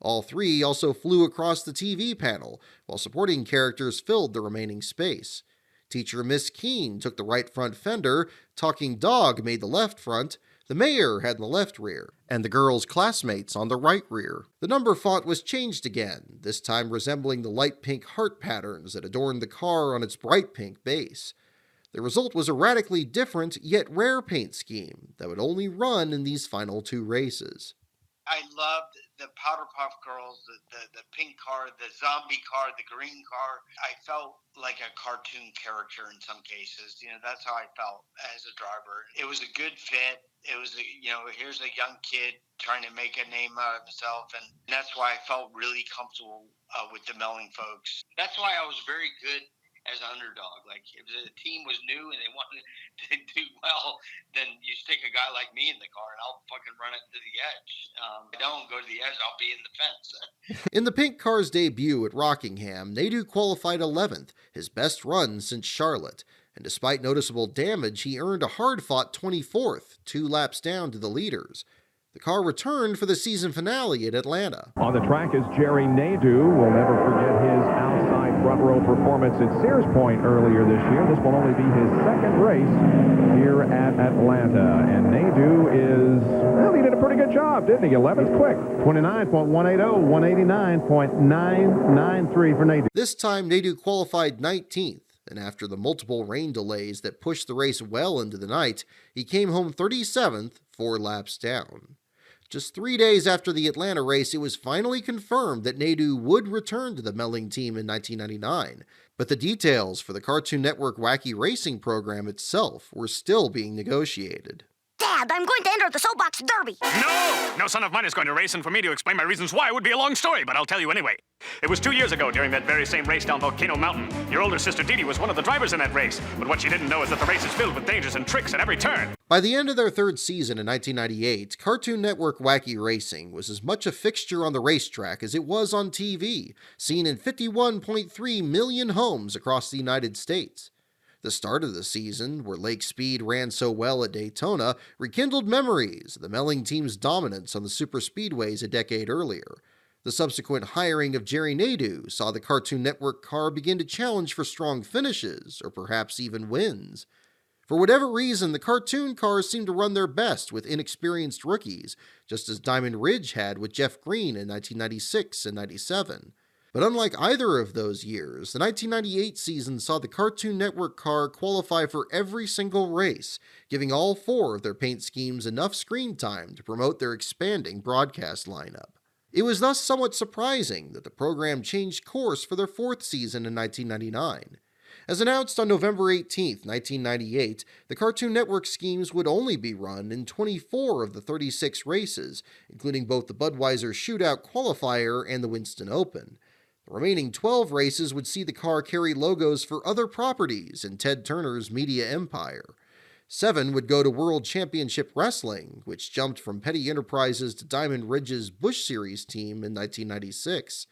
All 3 also flew across the TV panel, while supporting characters filled the remaining space. Teacher Miss Keene took the right front fender, Talking Dog made the left front, the mayor had the left rear, and the girls' classmates on the right rear. The number font was changed again, this time resembling the light pink heart patterns that adorned the car on its bright pink base. The result was a radically different yet rare paint scheme that would only run in these final 2 races.
I loved the Powerpuff Girls, the pink car, the zombie car, the green car. I felt like a cartoon character in some cases. That's how I felt as a driver. It was a good fit. It was, here's a young kid trying to make a name out of himself. And that's why I felt really comfortable with the Melling folks. That's why I was very good as an underdog. Like, if the team was new and they wanted to do well, then you stick a guy like me in the car and I'll fucking run it to the edge. If I don't go to the edge, I'll be in the fence.
In the pink car's debut at Rockingham, Nadeau qualified 11th, his best run since Charlotte. And despite noticeable damage, he earned a hard-fought 24th, 2 laps down to the leaders. The car returned for the season finale at Atlanta.
On the track is Jerry Nadeau. We'll never forget his outside front row performance at Sears Point earlier this year. This will only be his 2nd race here at Atlanta. And Nadeau he did a pretty good job, didn't he? 11th quick. 29.180, 189.993 for Nadeau.
This time, Nadeau qualified 19th. And after the multiple rain delays that pushed the race well into the night, he came home 37th, 4 laps down. Just 3 days after the Atlanta race, it was finally confirmed that Nadeau would return to the Melling team in 1999, but the details for the Cartoon Network Wacky Racing program itself were still being negotiated.
Dad, I'm going to enter the Soapbox Derby.
No! No son of mine is going to race, and for me to explain my reasons why would be a long story, but I'll tell you anyway. It was 2 years ago during that very same race down Volcano Mountain. Your older sister Dee Dee was one of the drivers in that race, but what she didn't know is that the race is filled with dangers and tricks at every turn.
By the end of their 3rd season in 1998, Cartoon Network Wacky Racing was as much a fixture on the racetrack as it was on TV, seen in 51.3 million homes across the United States. The start of the season, where Lake Speed ran so well at Daytona, rekindled memories of the Melling team's dominance on the superspeedways a decade earlier. The subsequent hiring of Jerry Nadeau saw the Cartoon Network car begin to challenge for strong finishes, or perhaps even wins. For whatever reason, the cartoon cars seemed to run their best with inexperienced rookies, just as Diamond Ridge had with Jeff Green in 1996 and 97. But unlike either of those years, the 1998 season saw the Cartoon Network car qualify for every single race, giving all 4 of their paint schemes enough screen time to promote their expanding broadcast lineup. It was thus somewhat surprising that the program changed course for their 4th season in 1999. As announced on November 18, 1998, the Cartoon Network schemes would only be run in 24 of the 36 races, including both the Budweiser Shootout Qualifier and the Winston Open. The remaining 12 races would see the car carry logos for other properties in Ted Turner's media empire. 7 would go to World Championship Wrestling, which jumped from Petty Enterprises to Diamond Ridge's Busch Series team in 1996.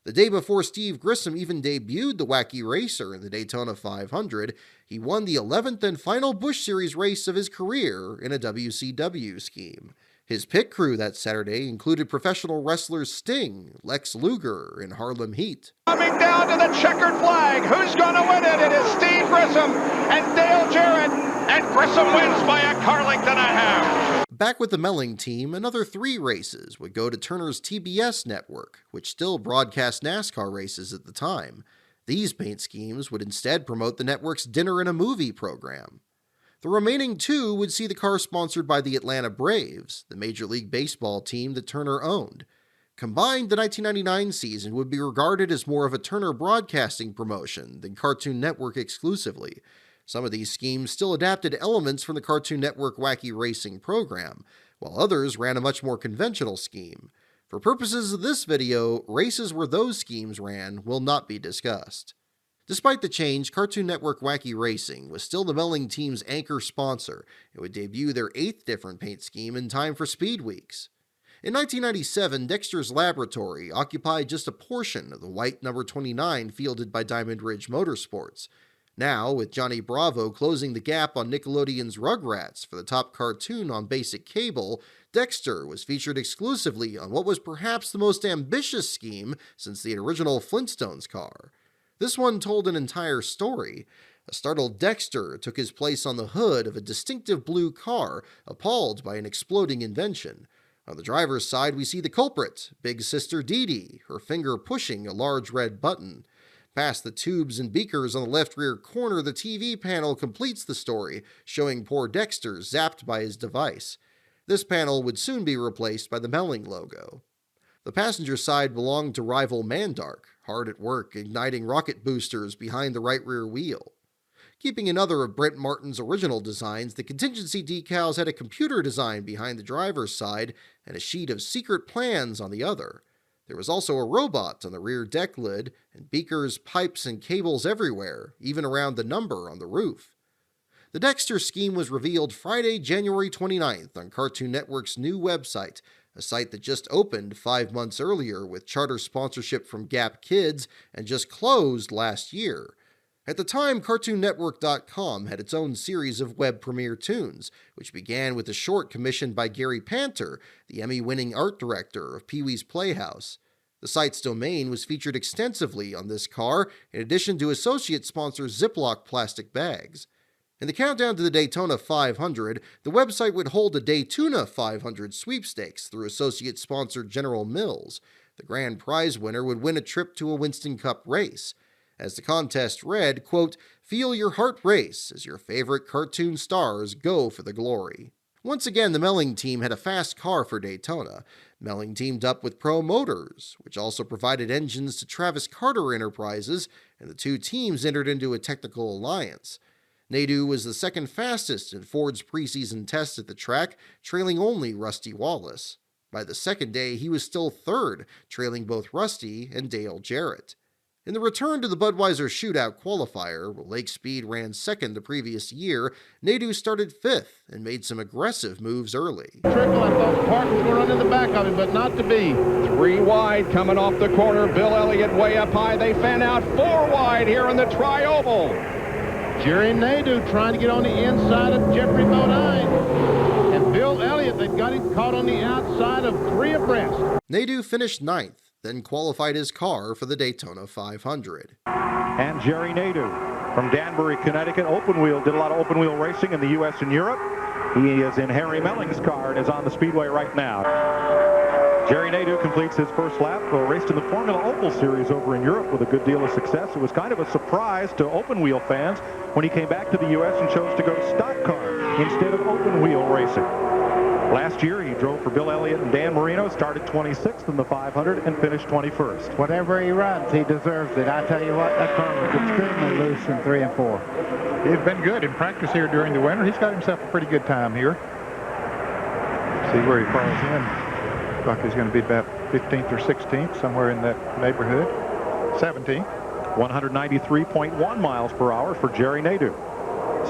The day before Steve Grissom even debuted the Wacky Racer in the Daytona 500, he won the 11th and final Busch Series race of his career in a WCW scheme. His pit crew that Saturday included professional wrestlers Sting, Lex Luger, and Harlem Heat.
Coming down to the checkered flag. Who's going to win it? It is Steve Grissom and Dale Jarrett, and Grissom wins by a car length and a half.
Back with the Melling team, another 3 races would go to Turner's TBS network, which still broadcast NASCAR races at the time. These paint schemes would instead promote the network's Dinner and a Movie program. The remaining 2 would see the car sponsored by the Atlanta Braves, the Major League Baseball team that Turner owned. Combined, the 1999 season would be regarded as more of a Turner broadcasting promotion than Cartoon Network exclusively. Some of these schemes still adapted elements from the Cartoon Network Wacky Racing program, while others ran a much more conventional scheme. For purposes of this video, races where those schemes ran will not be discussed. Despite the change, Cartoon Network Wacky Racing was still the Melling team's anchor sponsor. It would debut their 8th different paint scheme in time for Speed Weeks. In 1997, Dexter's Laboratory occupied just a portion of the white number 29 fielded by Diamond Ridge Motorsports. Now, with Johnny Bravo closing the gap on Nickelodeon's Rugrats for the top cartoon on basic cable, Dexter was featured exclusively on what was perhaps the most ambitious scheme since the original Flintstones car. This one told an entire story. A startled Dexter took his place on the hood of a distinctive blue car, appalled by an exploding invention. On the driver's side, we see the culprit, Big Sister Dee Dee, her finger pushing a large red button. Past the tubes and beakers on the left rear corner, the TV panel completes the story, showing poor Dexter zapped by his device. This panel would soon be replaced by the Melling logo. The passenger side belonged to rival Mandark, hard at work igniting rocket boosters behind the right rear wheel. Keeping another of Brent Martin's original designs, the contingency decals had a computer design behind the driver's side and a sheet of secret plans on the other. There was also a robot on the rear deck lid, and beakers, pipes, and cables everywhere, even around the number on the roof. The Dexter scheme was revealed Friday, January 29th on Cartoon Network's new website, a site that just opened 5 months earlier with charter sponsorship from Gap Kids and just closed last year. At the time, CartoonNetwork.com had its own series of web premiere tunes, which began with a short commissioned by Gary Panter, the Emmy-winning art director of Pee-wee's Playhouse. The site's domain was featured extensively on this car, in addition to associate sponsor Ziploc plastic bags. In the countdown to the Daytona 500, the website would hold a Daytona 500 sweepstakes through associate sponsor General Mills. The grand prize winner would win a trip to a Winston Cup race. As the contest read, quote, "Feel your heart race as your favorite cartoon stars go for the glory." Once again, the Melling team had a fast car for Daytona. Melling teamed up with Pro Motors, which also provided engines to Travis Carter Enterprises, and the two teams entered into a technical alliance. Nadeau was the second fastest in Ford's preseason test at the track, trailing only Rusty Wallace. By the second day, he was still third, trailing both Rusty and Dale Jarrett. In the return to the Budweiser Shootout qualifier, where Lake Speed ran second the previous year, Nadeau started 5th and made some aggressive moves early.
Trickle, I thought Clarke was going to run in the back of him, but not to be.
3 wide coming off the corner. Bill Elliott way up high. They fan out 4 wide here in the tri-oval.
Jerry Nadeau trying to get on the inside of Jeffrey Bodine. And Bill Elliott, they got him caught on the outside of 3 abreast.
Nadeau finished 9th. Then qualified his car for the Daytona 500.
And Jerry Nadeau from Danbury, Connecticut, open wheel, did a lot of open wheel racing in the U.S. and Europe. He is in Harry Melling's car and is on the speedway right now. Jerry Nadeau completes his first lap, raced in the Formula Opel Series over in Europe with a good deal of success. It was kind of a surprise to open wheel fans when he came back to the U.S. and chose to go stock car instead of open wheel racing. Last year, he drove for Bill Elliott and Dan Marino, started 26th in the 500 and finished 21st.
Whatever he runs, he deserves it. I tell you what, that car was extremely loose in 3 and 4.
He's been good in practice here during the winter. He's got himself a pretty good time here. See where he falls in. Looks like he's going to be about 15th or 16th, somewhere in that neighborhood. 17th.
193.1 miles per hour for Jerry Nadeau.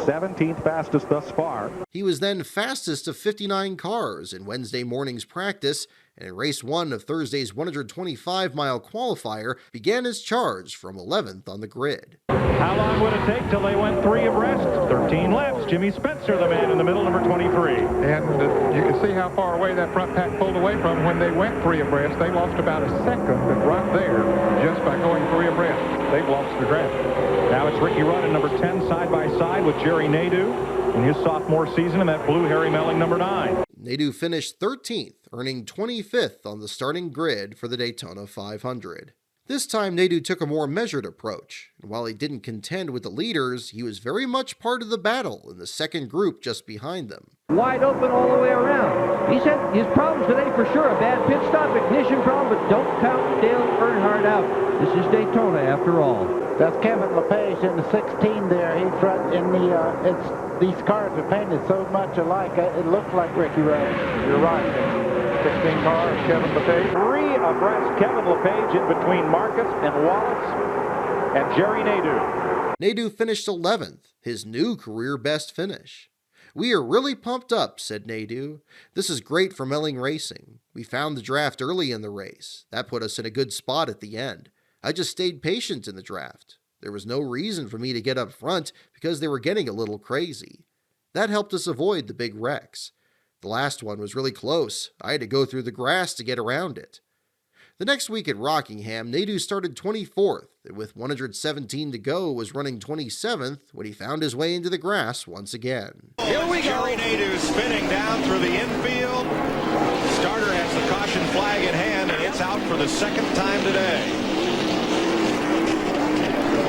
17th fastest thus far.
He was then fastest of 59 cars in Wednesday morning's practice, and in race 1 of Thursday's 125-mile qualifier began his charge from 11th on the grid.
How long would it take till they went 3 abreast? 13 laps. Jimmy Spencer, the man in the middle, number 23.
And you can see how far away that front pack pulled away from when they went 3 abreast. They lost about a second right there just by going 3 abreast. They've lost the ground.
Now it's Ricky Rudd in number 10 side by side with Jerry Nadeau in his sophomore season in that blue Harry Melling number 9.
Nadeau finished 13th, earning 25th on the starting grid for the Daytona 500. This time, Nadeau took a more measured approach, and while he didn't contend with the leaders, he was very much part of the battle in the second group just behind them.
Wide open all the way around. He's had his problems today for sure. A bad pit stop, ignition problem, but don't count Dale Earnhardt out. This is Daytona after all.
That's Kevin LePage in the 16 there. He's right in the, these cars are painted so much alike, it looks like Ricky Rudd. You're right.
16 car, Kevin LePage. 3 abreast Kevin LePage in between Marcus and Wallace and Jerry Nadeau.
Nadeau finished 11th, his new career best finish. "We are really pumped up," said Nadeau. "This is great for Melling Racing. We found the draft early in the race. That put us in a good spot at the end. I just stayed patient in the draft. There was no reason for me to get up front because they were getting a little crazy. That helped us avoid the big wrecks. The last one was really close. I had to go through the grass to get around it." The next week at Rockingham, Nadeau started 24th, and with 117 to go was running 27th when he found his way into the grass once again.
Here we go. Jerry Nadeau spinning down through the infield. Starter has the caution flag in hand, and it's out for the second time today.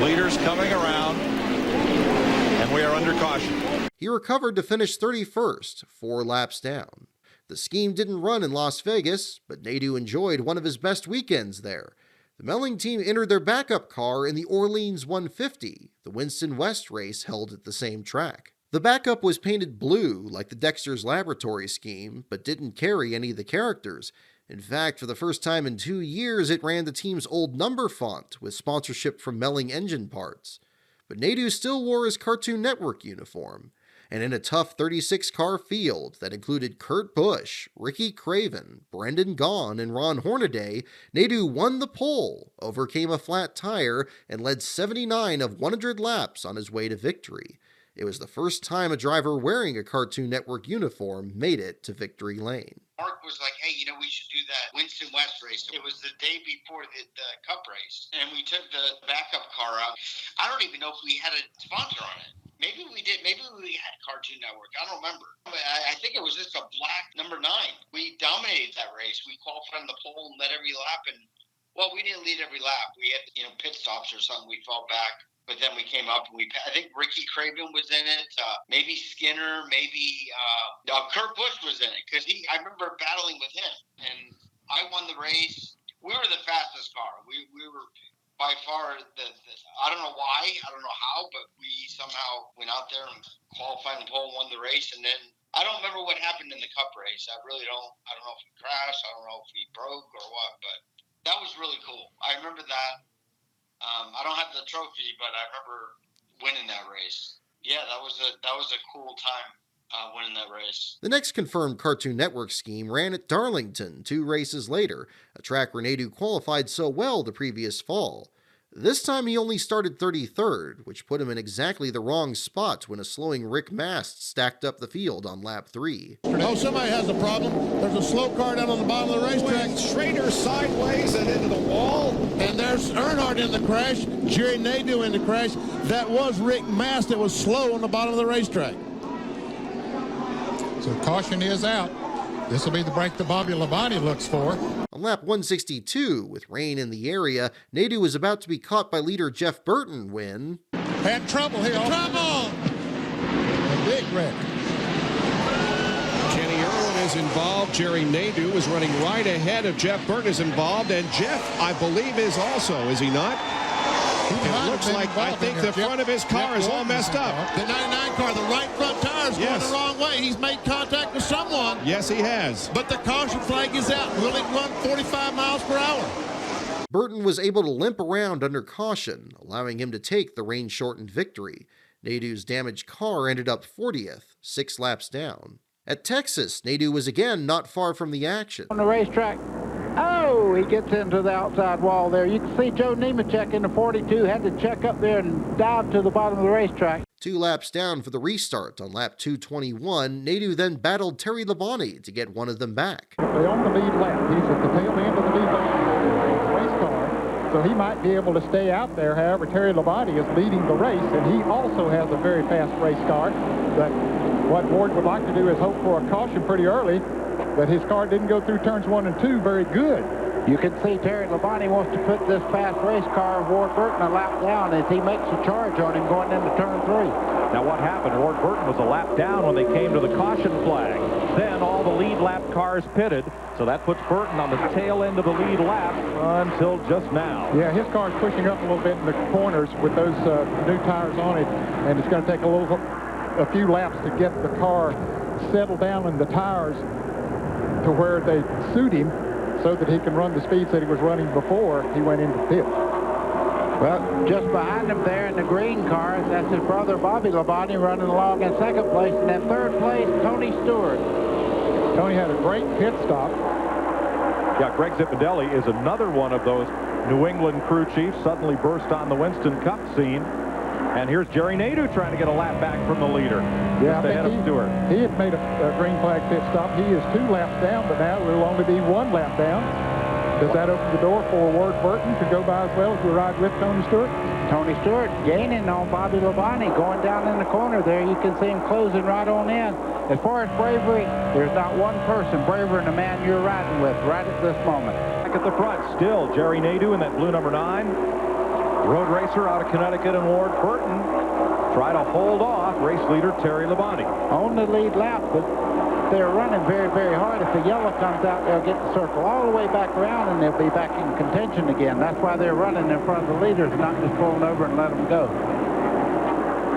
Leaders coming around, and we are under caution.
He recovered to finish 31st, 4 laps down. The scheme didn't run in Las Vegas, but Nadeau enjoyed one of his best weekends there. The Melling team entered their backup car in the Orleans 150, the Winston West race held at the same track. The backup was painted blue like the Dexter's Laboratory scheme, but didn't carry any of the characters. In fact, for the first time in 2 years, it ran the team's old number font with sponsorship from Melling engine parts. But Nadeau still wore his Cartoon Network uniform. And in a tough 36-car field that included Kurt Busch, Ricky Craven, Brendan Gaughan, and Ron Hornaday, Nadeau won the pole, overcame a flat tire, and led 79 of 100 laps on his way to victory. It was the first time a driver wearing a Cartoon Network uniform made it to victory lane.
Mark was like, "Hey, we should do that Winston West race." It was the day before the Cup race, and we took the backup car out. I don't even know if we had a sponsor on it. Maybe we did. Maybe we had Cartoon Network. I don't remember. I think it was just a black number 9. We dominated that race. We qualified on the pole and led every lap. And, well, we didn't lead every lap. We had, pit stops or something. We fell back. But then we came up and I think Ricky Craven was in it. Maybe Skinner. Maybe Kurt Busch was in it. Because I remember battling with him. And I won the race. We were the fastest car. We were by far, I don't know why, I don't know how, but we somehow went out there and qualified and pole, won the race, and then I don't remember what happened in the Cup race. I really don't. I don't know if we crashed, I don't know if we broke or what, but that was really cool. I remember that. I don't have the trophy, but I remember winning that race. Yeah, that was a cool time. Winning that race.
The next confirmed Cartoon Network scheme ran at Darlington 2 races later, a track where Nadeau qualified so well the previous fall. This time he only started 33rd, which put him in exactly the wrong spot when a slowing Rick Mast stacked up the field on lap 3.
Oh, somebody has a problem. There's a slow car down on the bottom of the racetrack.
Schrader sideways and into the wall.
And there's Earnhardt in the crash, Jerry Nadeau in the crash. That was Rick Mast that was slow on the bottom of the racetrack.
So caution is out. This will be the break that Bobby Labonte looks for.
On lap 162, with rain in the area, Nadeau was about to be caught by leader Jeff Burton when...
Had trouble here. Trouble! A big wreck.
Kenny Irwin is involved. Jerry Nadeau is running right ahead of Jeff Burton is involved. And Jeff, I believe, is also, is he not? It looks like, I think the front of his car is all messed up.
The 99 car, the right front tire is going the wrong way. He's made contact with someone.
Yes, he has.
But the caution flag is out. Will it run 45 miles per hour?
Burton was able to limp around under caution, allowing him to take the rain-shortened victory. Nadeau's damaged car ended up 40th, 6 laps down. At Texas, Nadeau was again not far from the action.
On the racetrack, oh, he gets into the outside wall there. You can see Joe Nemechek in the 42 had to check up there and dive to the bottom of the racetrack.
2 laps down for the restart on lap 221, Nadeau then battled Terry Labonte to get one of them back.
They're on the lead lap. He's at the tail end of the lead lap race car, so he might be able to stay out there. However, Terry Labonte is leading the race, and he also has a very fast race car. But what Ward would like to do is hope for a caution pretty early, but his car didn't go through turns 1 and 2 very good.
You can see Terry Labonte wants to put this fast race car of Ward Burton a lap down as he makes a charge on him going into turn 3.
Now what happened? Ward Burton was a lap down when they came to the caution flag. Then all the lead lap cars pitted, so that puts Burton on the tail end of the lead lap until just now.
Yeah, his car is pushing up a little bit in the corners with those new tires on it, and it's going to take a few laps to get the car settled down in the tires. to where they suit him so that he can run the speeds that he was running before he went into the pit.
Well, just behind him there in the green cars, that's his brother Bobby Labonte running along in second place. And in third place, Tony Stewart.
Tony had a great pit stop.
Yeah, Greg Zipadelli is another one of those New England crew chiefs suddenly burst on the Winston Cup scene. And here's Jerry Nadeau trying to get a lap back from the leader.
Yeah,
just ahead of Stewart.
He had made a green flag pit stop. He is 2 laps down, but now it will only be 1 lap down. Does that open the door for Ward Burton to go by as well as we ride with Tony Stewart?
Tony Stewart gaining on Bobby Labonte, going down in the corner there. You can see him closing right on in. As far as bravery, there's not one person braver than the man you're riding with right at this moment.
Back at the front, still Jerry Nadeau in that blue number 9. Road racer out of Connecticut and Ward Burton try to hold off race leader Terry Labonte.
On the lead lap, but they're running very, very hard. If the yellow comes out, they'll get the circle all the way back around, and they'll be back in contention again. That's why they're running in front of the leaders, not just pulling over and let them go.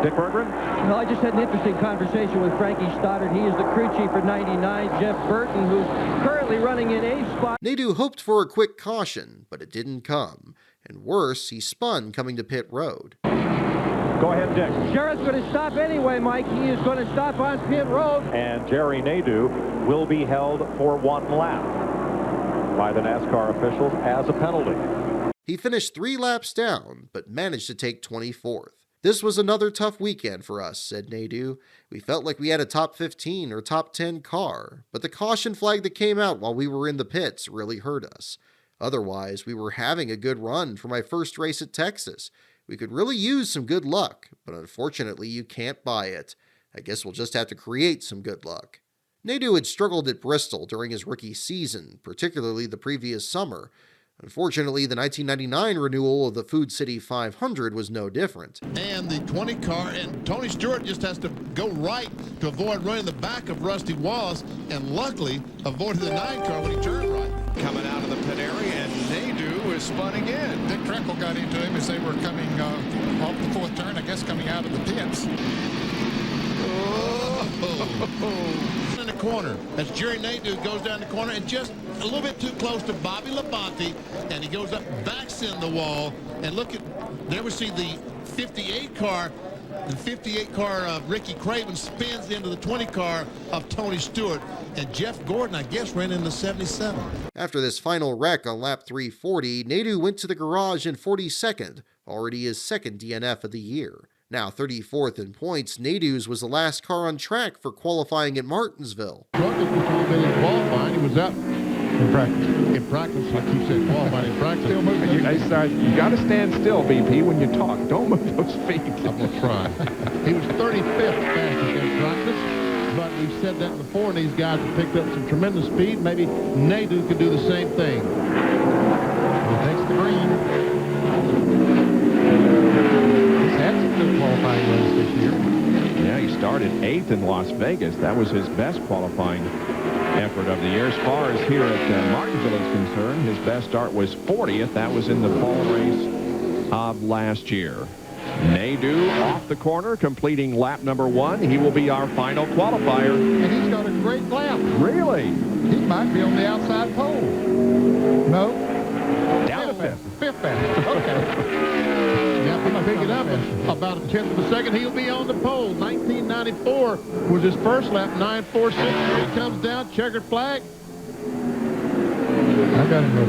Dick Berggren?
Well, I just had an interesting conversation with Frankie Stoddard. He is the crew chief for 99. Jeff Burton, who's currently running in A spot.
Nadeau hoped for a quick caution, but it didn't come. And worse, he spun coming to pit road.
Go ahead, Dick.
Sheriff's going to stop anyway, Mike. He is going to stop on pit road.
And Jerry Nadeau will be held for 1 lap by the NASCAR officials as a penalty.
He finished 3 laps down, but managed to take 24th. This was another tough weekend for us, said Nadeau. We felt like we had a top 15 or top 10 car, but the caution flag that came out while we were in the pits really hurt us. Otherwise, we were having a good run for my first race at Texas. We could really use some good luck, but unfortunately you can't buy it. I guess we'll just have to create some good luck. Nadeau had struggled at Bristol during his rookie season, particularly the previous summer. Unfortunately, the 1999 renewal of the Food City 500 was no different.
And the 20 car, and Tony Stewart just has to go right to avoid running the back of Rusty Wallace, and luckily avoided the 9 car when he turned right.
Coming out of the pit area, and Nadeau is spun again.
Dick Treckle got into him as they were coming off the 4th turn, I guess coming out of the pits.
In the corner as Jerry Nadeau goes down the corner and just a little bit too close to Bobby Labonte, and he goes up, backs in the wall, and look at, there we see the 58 car. The 58 car of Ricky Craven spins into the 20 car of Tony Stewart, and Jeff Gordon, I guess, ran in the 77.
After this final wreck on lap 340, Nadeau went to the garage in 42nd, already his 2nd DNF of the year. Now 34th in points, Nadeau's was the last car on track for qualifying at Martinsville.
Qualifying, he was out
In practice.
in practice, like you said, qualifying in practice.
Still moving.
You got to stand still, BP, when you talk. Don't move those feet.
I'm going to try. He was 35th fastest in practice, but we've said that before, and these guys have picked up some tremendous speed. Maybe Nadeau could do the same thing.
He takes the green. He's had some good qualifying runs this year.
Yeah, he started 8th in Las Vegas. That was his best qualifying effort of the year. As far as here at Martinsville is concerned, his best start was 40th. That was in the fall race of last year. Nadeau off the corner, completing lap number 1. He will be our final qualifier.
And he's got a great lap.
Really?
He might be on the outside pole. No?
Down to 5th.
5th fastest. Okay.
Now, if we pick it up about a 1/10 of a second, he'll be on the pole. 1994 was his first lap, 9.46. Here he comes down, checkered flag.
I got him a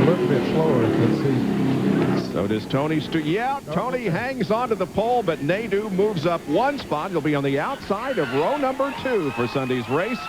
little bit slower. Let's see.
So does Tony Stewart. Yeah, Tony hangs onto the pole, but Nadeau moves up 1 spot. He'll be on the outside of row number 2 for Sunday's race.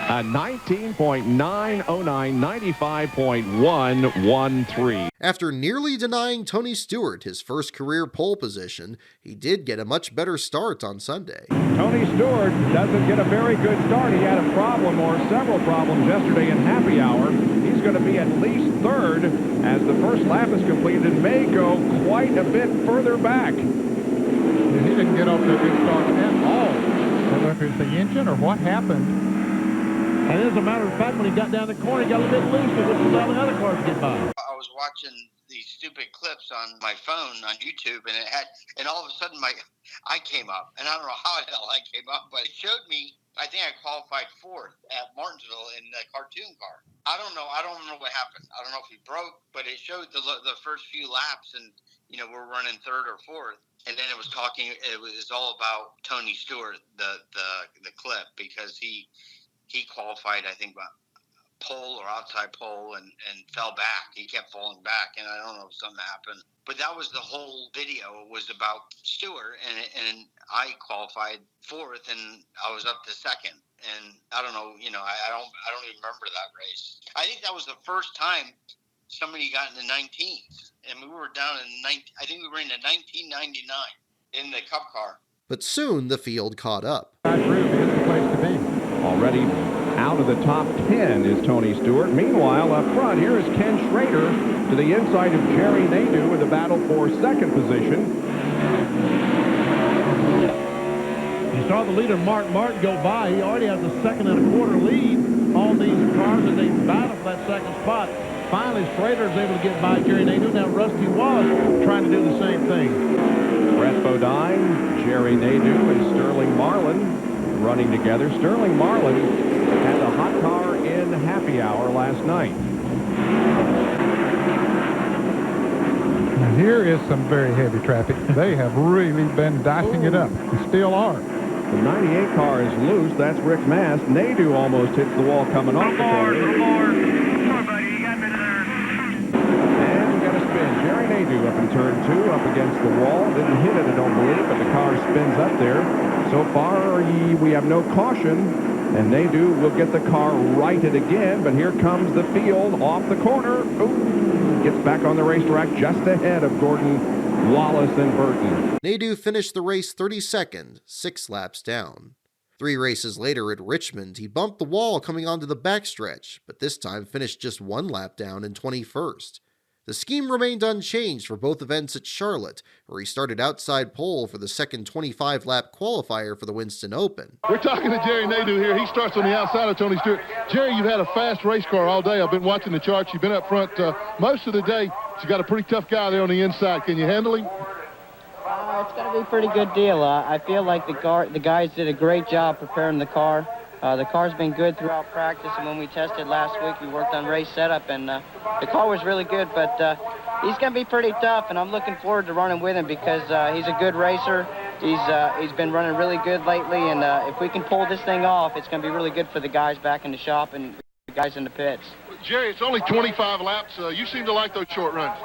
19.909, 95.113.
After nearly denying Tony Stewart his first career pole position, he did get a much better start on Sunday.
Tony Stewart doesn't get a very good start. He had a problem or several problems yesterday in happy hour. He's going to be at least 3rd as the first lap is completed and may go quite a bit further back.
He didn't get off that good start at all. I don't know if it was the engine or what happened.
And as a matter of fact, when he got down the corner, he got a little bit loose and wouldn't allow the other cars to get by.
I was watching these stupid clips on my phone on YouTube, and all of a sudden I came up, and I don't know how the hell I came up, but it showed me I think I qualified fourth at Martinsville in the cartoon car. I don't know what happened. I don't know if he broke, but it showed the first few laps, and we're running third or fourth. And then it was all about Tony Stewart, the clip, because he qualified, I think, about pole or outside pole and fell back. He kept falling back, and I don't know if something happened. But that was the whole video, was about Stewart, and I qualified fourth, and I was up to second. And I don't know, I don't even remember that race. I think that was the first time somebody got in the 19s, and we were down in I think we were in the 1999 in the Cup car.
But soon the field caught up.
Already out of the top 10 is Tony Stewart. Meanwhile, up front, here is Ken Schrader to the inside of Jerry Nadeau in the battle for second position.
You saw the leader, Mark Martin, go by. He already has a second and a quarter lead on these cars as they battle for that second spot. Finally, Schrader is able to get by Jerry Nadeau. Now, Rusty was trying to do the same thing.
Brett Bodine, Jerry Nadeau, and Sterling Marlin running together. Sterling Marlin had the hot car in happy hour last night.
Now here is some very heavy traffic. They have really been dicing it up. They still are.
The 98 car is loose. That's Rick Mast. Nadeau almost hits the wall coming off the corner. And we got a spin. Jerry Nadeau up in turn 2, up against the wall. Didn't hit it, I don't believe, but the car spins up there. So far, we have no caution, and Nadeau will get the car righted again, but here comes the field off the corner. Ooh, gets back on the racetrack just ahead of Gordon, Wallace, and Burton.
Nadeau finished the race 32nd, 6 laps down. 3 races later at Richmond, he bumped the wall coming onto the backstretch, but this time finished just 1 lap down in 21st. The scheme remained unchanged for both events at Charlotte, where he started outside pole for the second 25-lap qualifier for the Winston Open.
We're talking to Jerry Nadeau here. He starts on the outside of Tony Stewart. Jerry, you've had a fast race car all day. I've been watching the charts. You've been up front most of the day. You've got a pretty tough guy there on the inside. Can you handle him?
It's going to be a pretty good deal. I feel like the guys did a great job preparing the car. The car's been good throughout practice, and when we tested last week, we worked on race setup, and the car was really good, but he's going to be pretty tough, and I'm looking forward to running with him because he's a good racer. He's been running really good lately, and if we can pull this thing off, it's going to be really good for the guys back in the shop and the guys in the pits.
Jerry, it's only 25 laps. You seem to like those short runs.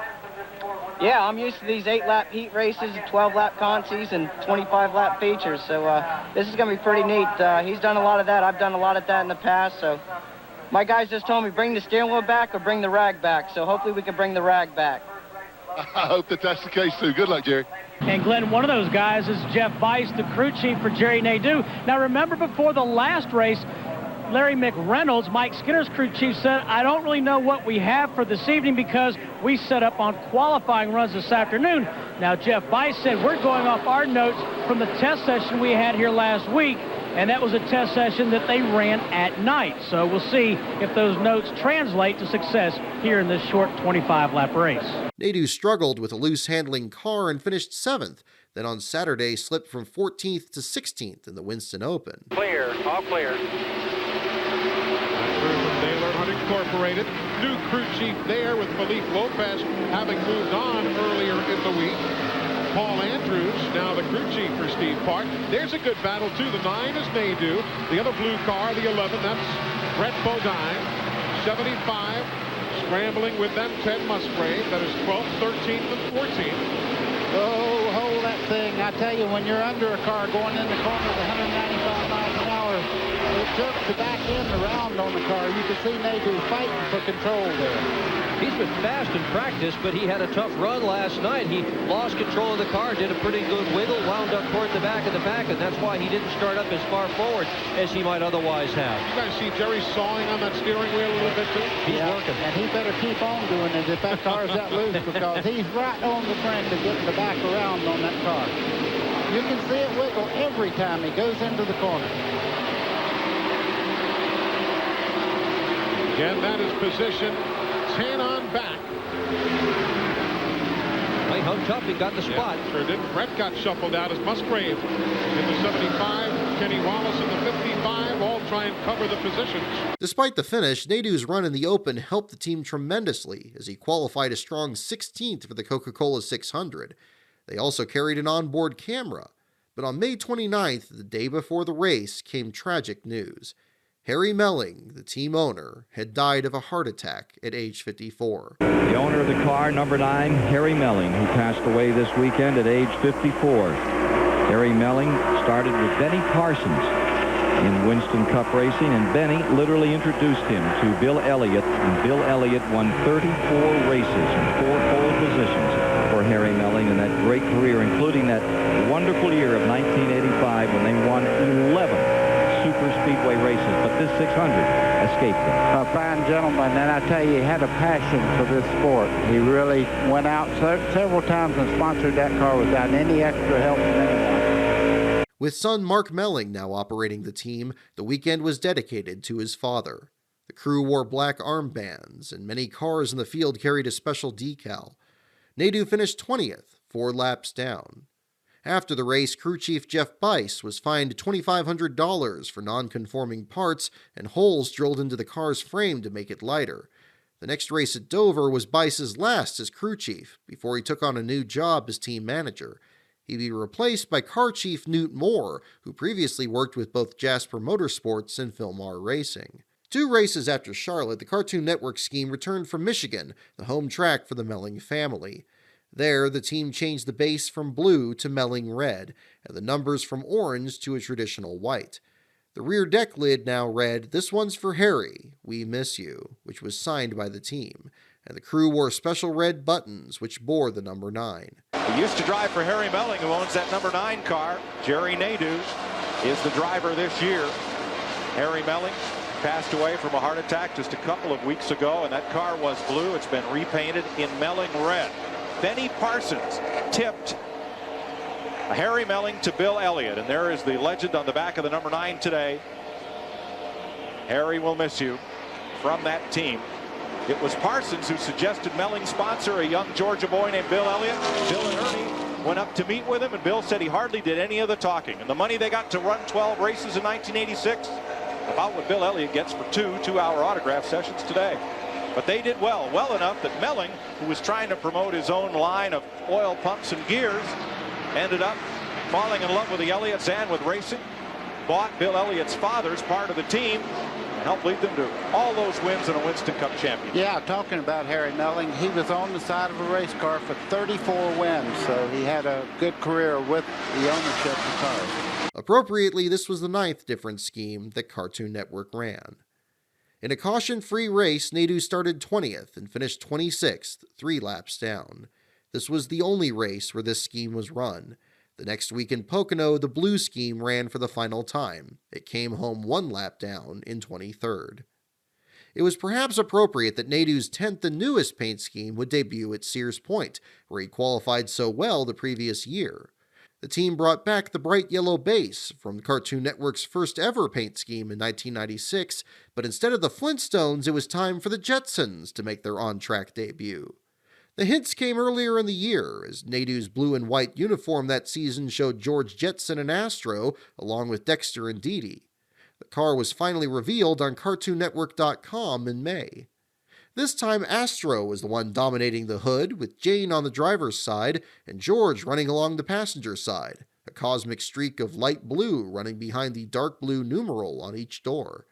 Yeah, I'm used to these 8-lap heat races, 12-lap consies, and 25-lap features, so this is going to be pretty neat. He's done a lot of that. I've done a lot of that in the past, so my guys just told me bring the steering wheel back or bring the rag back, so hopefully we can bring the rag back.
I hope that's the case, too. Good luck, Jerry.
And Glenn, one of those guys is Jeff Bice, the crew chief for Jerry Nadeau. Now, remember before the last race, Larry McReynolds, Mike Skinner's crew chief, said, I don't really know what we have for this evening because we set up on qualifying runs this afternoon. Now, Jeff Bice said, we're going off our notes from the test session we had here last week, and that was a test session that they ran at night. So we'll see if those notes translate to success here in this short 25-lap race.
Nadeau struggled with a loose handling car and finished 7th. Then on Saturday, slipped from 14th to 16th in the Winston Open.
Clear, all clear.
Incorporated. New crew chief there with Felipe Lopez having moved on earlier in the week. Paul Andrews, now the crew chief for Steve Park. There's a good battle, too. The 9 is Nadeau. The other blue car, the 11, that's Brett Bodine. 75, scrambling with them, Ted Musgrave. That is 12th, 13th, and 14th.
Oh, hold that thing. I tell you, when you're under a car going in the corner at 195 miles an hour, it took the back end around on the car. You can see Nadeau fighting for control there.
He's been fast in practice, but he had a tough run last night. He lost control of the car, did a pretty good wiggle, wound up toward the back of the pack, and that's why he didn't start up as far forward as he might otherwise have.
You guys see Jerry sawing on that steering wheel a little bit, too?
He's working.
And he better keep on doing it if that car's that loose, because he's right on the brink of getting the back around on that car. You can see it wiggle every time he goes into the corner.
Again, that is position 10 on back.
Well, he hung tough. He got the spot.
Yeah, sure did. Brent got shuffled out as Musgrave in the 75
Kenny Wallace in the 55 all try and cover the positions.
Despite the finish, Nadau's run in the Open helped the team tremendously as he qualified a strong 16th for the Coca-Cola 600. They also carried an onboard camera. But on May 29th, the day before the race, came tragic news. Harry Melling, the team owner, had died of a heart attack at age 54.
The owner of the car, number 9, Harry Melling, who passed away this weekend at age 54. Harry Melling started with Benny Parsons in Winston Cup racing, and Benny literally introduced him to Bill Elliott, and Bill Elliott won 34 races and 4 pole positions for Harry Melling in that great career, including that wonderful year of 1985 when they won 11 super speedway races, but this 600 escaped them.
A fine gentleman, and I tell you, he had a passion for this sport. He really went out several times and sponsored that car without any extra help from anyone.
With son Mark Melling now operating the team, the weekend was dedicated to his father. The crew wore black armbands, and many cars in the field carried a special decal. Nadeau finished 20th, 4 laps down. After the race, crew chief Jeff Bice was fined $2,500 for non-conforming parts and holes drilled into the car's frame to make it lighter. The next race at Dover was Bice's last as crew chief before he took on a new job as team manager. He'd be replaced by car chief Newt Moore, who previously worked with both Jasper Motorsports and Philmar Racing. 2 races after Charlotte, the Cartoon Network scheme returned from Michigan, the home track for the Melling family. There, the team changed the base from blue to Melling red, and the numbers from orange to a traditional white. The rear deck lid now read, "This one's for Harry, we miss you," which was signed by the team, and the crew wore special red buttons which bore the number 9.
He used to drive for Harry Melling, who owns that number 9 car. Jerry Nadeau is the driver this year. Harry Melling passed away from a heart attack just a couple of weeks ago, and that car was blue. It's been repainted in Melling red. Benny Parsons tipped Harry Melling to Bill Elliott, and there is the legend on the back of the number 9 today. Harry will miss you from that team. It was Parsons who suggested Melling sponsor a young Georgia boy named Bill Elliott. Bill and Ernie went up to meet with him, and Bill said he hardly did any of the talking. And the money they got to run 12 races in 1986, about what Bill Elliott gets for 2 two-hour autograph sessions today. But they did well enough that Melling, who was trying to promote his own line of oil pumps and gears, ended up falling in love with the Elliott's and with racing, bought Bill Elliott's father's part of the team, and helped lead them to all those wins in a Winston Cup championship.
Yeah, talking about Harry Melling, he was on the side of a race car for 34 wins, so he had a good career with the ownership of cars.
Appropriately, this was the 9th different scheme that Cartoon Network ran. In a caution-free race, Nadeau started 20th and finished 26th, 3 laps down. This was the only race where this scheme was run. The next week in Pocono, the blue scheme ran for the final time. It came home 1 lap down in 23rd. It was perhaps appropriate that Nadeau's 10th and newest paint scheme would debut at Sears Point, where he qualified so well the previous year. The team brought back the bright yellow base from Cartoon Network's first ever paint scheme in 1996, but instead of the Flintstones, it was time for the Jetsons to make their on-track debut. The hints came earlier in the year, as Nadeau's blue and white uniform that season showed George Jetson and Astro, along with Dexter and Dee Dee. The car was finally revealed on CartoonNetwork.com in May. This time, Astro was the one dominating the hood, with Jane on the driver's side and George running along the passenger side, a cosmic streak of light blue running behind the dark blue numeral on each door.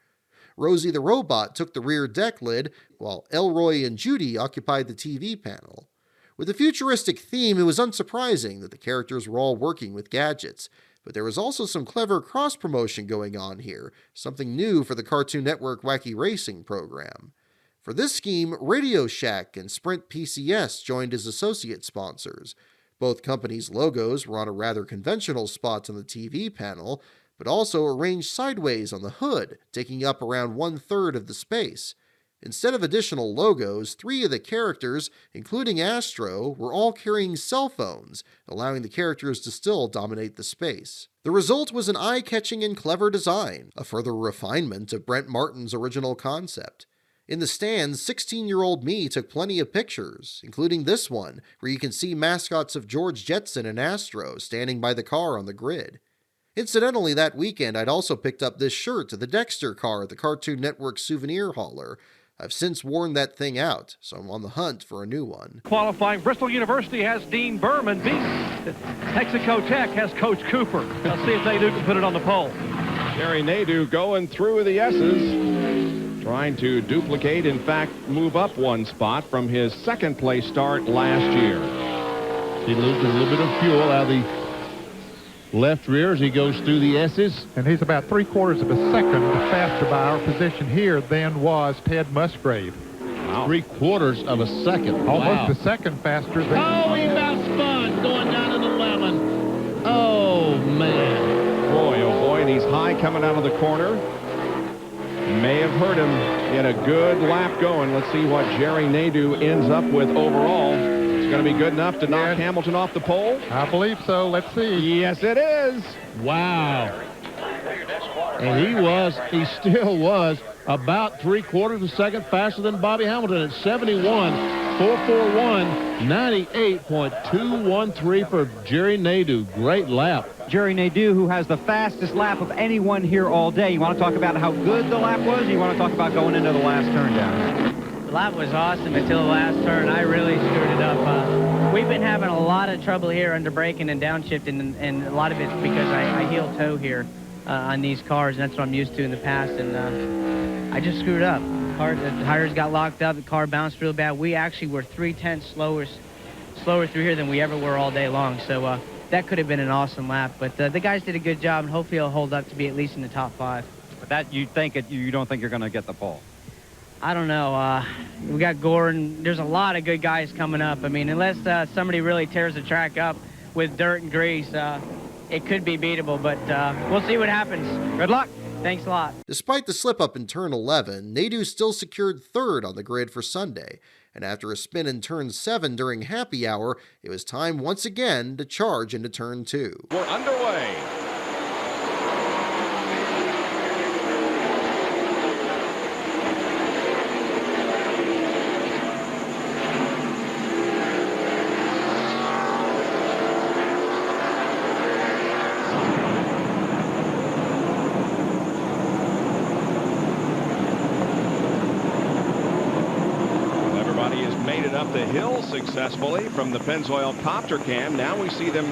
Rosie the robot took the rear deck lid, while Elroy and Judy occupied the TV panel. With a futuristic theme, it was unsurprising that the characters were all working with gadgets, but there was also some clever cross-promotion going on here, something new for the Cartoon Network Wacky Racing program. For this scheme, Radio Shack and Sprint PCS joined as associate sponsors. Both companies' logos were on a rather conventional spot on the TV panel, but also arranged sideways on the hood, taking up around 1/3 of the space. Instead of additional logos, 3 of the characters, including Astro, were all carrying cell phones, allowing the characters to still dominate the space. The result was an eye-catching and clever design, a further refinement of Brent Martin's original concept. In the stands, 16-year-old me took plenty of pictures, including this one, where you can see mascots of George Jetson and Astro standing by the car on the grid. Incidentally, that weekend I'd also picked up this shirt of the Dexter car at the Cartoon Network souvenir hauler. I've since worn that thing out, so I'm on the hunt for a new one.
Qualifying, Bristol University has Dean Berman beat Texaco Tech has Coach Cooper. Let's see if Nadeau can put it on the pole.
Jerry Nadeau going through the S's, trying to duplicate, in fact, move up one spot from his second-place start last year.
He loses a little bit of fuel out of the left rear as he goes through the S's.
And he's about 3/4 of a second faster by our position here than was Ted Musgrave.
Wow. 3/4 of a second.
Almost a second faster than...
Oh, he about spun going down in 11. Oh, man.
Boy, oh boy, and he's high coming out of the corner. May have hurt him. He had a good lap going. Let's see what Jerry Nadeau ends up with overall. It's going to be good enough to knock Hamilton off the pole?
I believe so. Let's see.
Yes, it is.
Wow. And he still was about 3/4 of a second faster than Bobby Hamilton at 71.441, 98.213 for Jerry Nadeau. Great lap.
Jerry Nadeau, who has the fastest lap of anyone here all day. You want to talk about how good the lap was, or you want to talk about going into the last turn down?
The lap was awesome until the last turn. I really screwed it up. We've been having a lot of trouble here under braking and downshifting, and a lot of it's because I heel toe here on these cars, and that's what I'm used to in the past, and I just screwed up. The tires got locked up, the car bounced real bad. We actually were 3/10 slower through here than we ever were all day long, so that could have been an awesome lap, but the guys did a good job, and hopefully it'll hold up to be at least in the top 5.
But that you don't think you're going to get the pole?
I don't know. We got Gordon. There's a lot of good guys coming up. I mean, unless somebody really tears the track up with dirt and grease, it could be beatable, but we'll see what happens. Good luck. Thanks a lot.
Despite the slip-up in turn 11, Nadeau still secured third on the grid for Sunday, and after a spin in turn 7 during happy hour, it was time once again to charge into turn 2.
We're underway. Up the hill successfully from the Pennzoil copter cam. Now we see them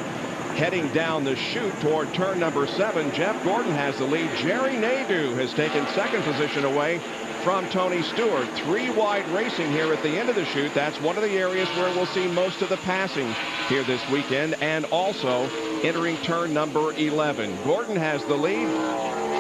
heading down the chute toward turn number 7. Jeff Gordon has the lead. Jerry Nadeau has taken second position away from Tony Stewart. 3 wide racing here at the end of the chute. That's one of the areas where we'll see most of the passing here this weekend, and also entering turn number 11. Gordon has the lead.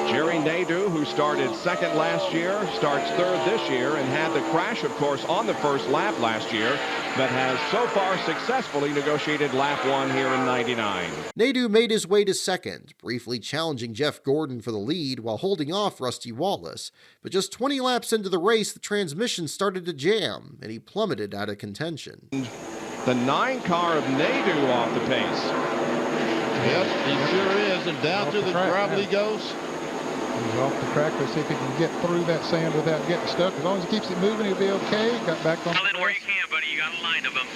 Jerry Nadeau, who started second last year, starts third this year and had the crash, of course, on the first lap last year, but has so far successfully negotiated lap 1 here in 99.
Nadeau made his way to second, briefly challenging Jeff Gordon for the lead while holding off Rusty Wallace. But just 20 laps into the race, the transmission started to jam, and he plummeted out of contention.
The 9 car of Nadeau off the pace.
Yes, he sure is, and down through the gravel he goes.
He's off the track. Let's see if he can get through that sand without getting stuck. As long as he keeps it moving, he'll be okay. Got back on.
Pull in where you can, buddy. You got a line of them.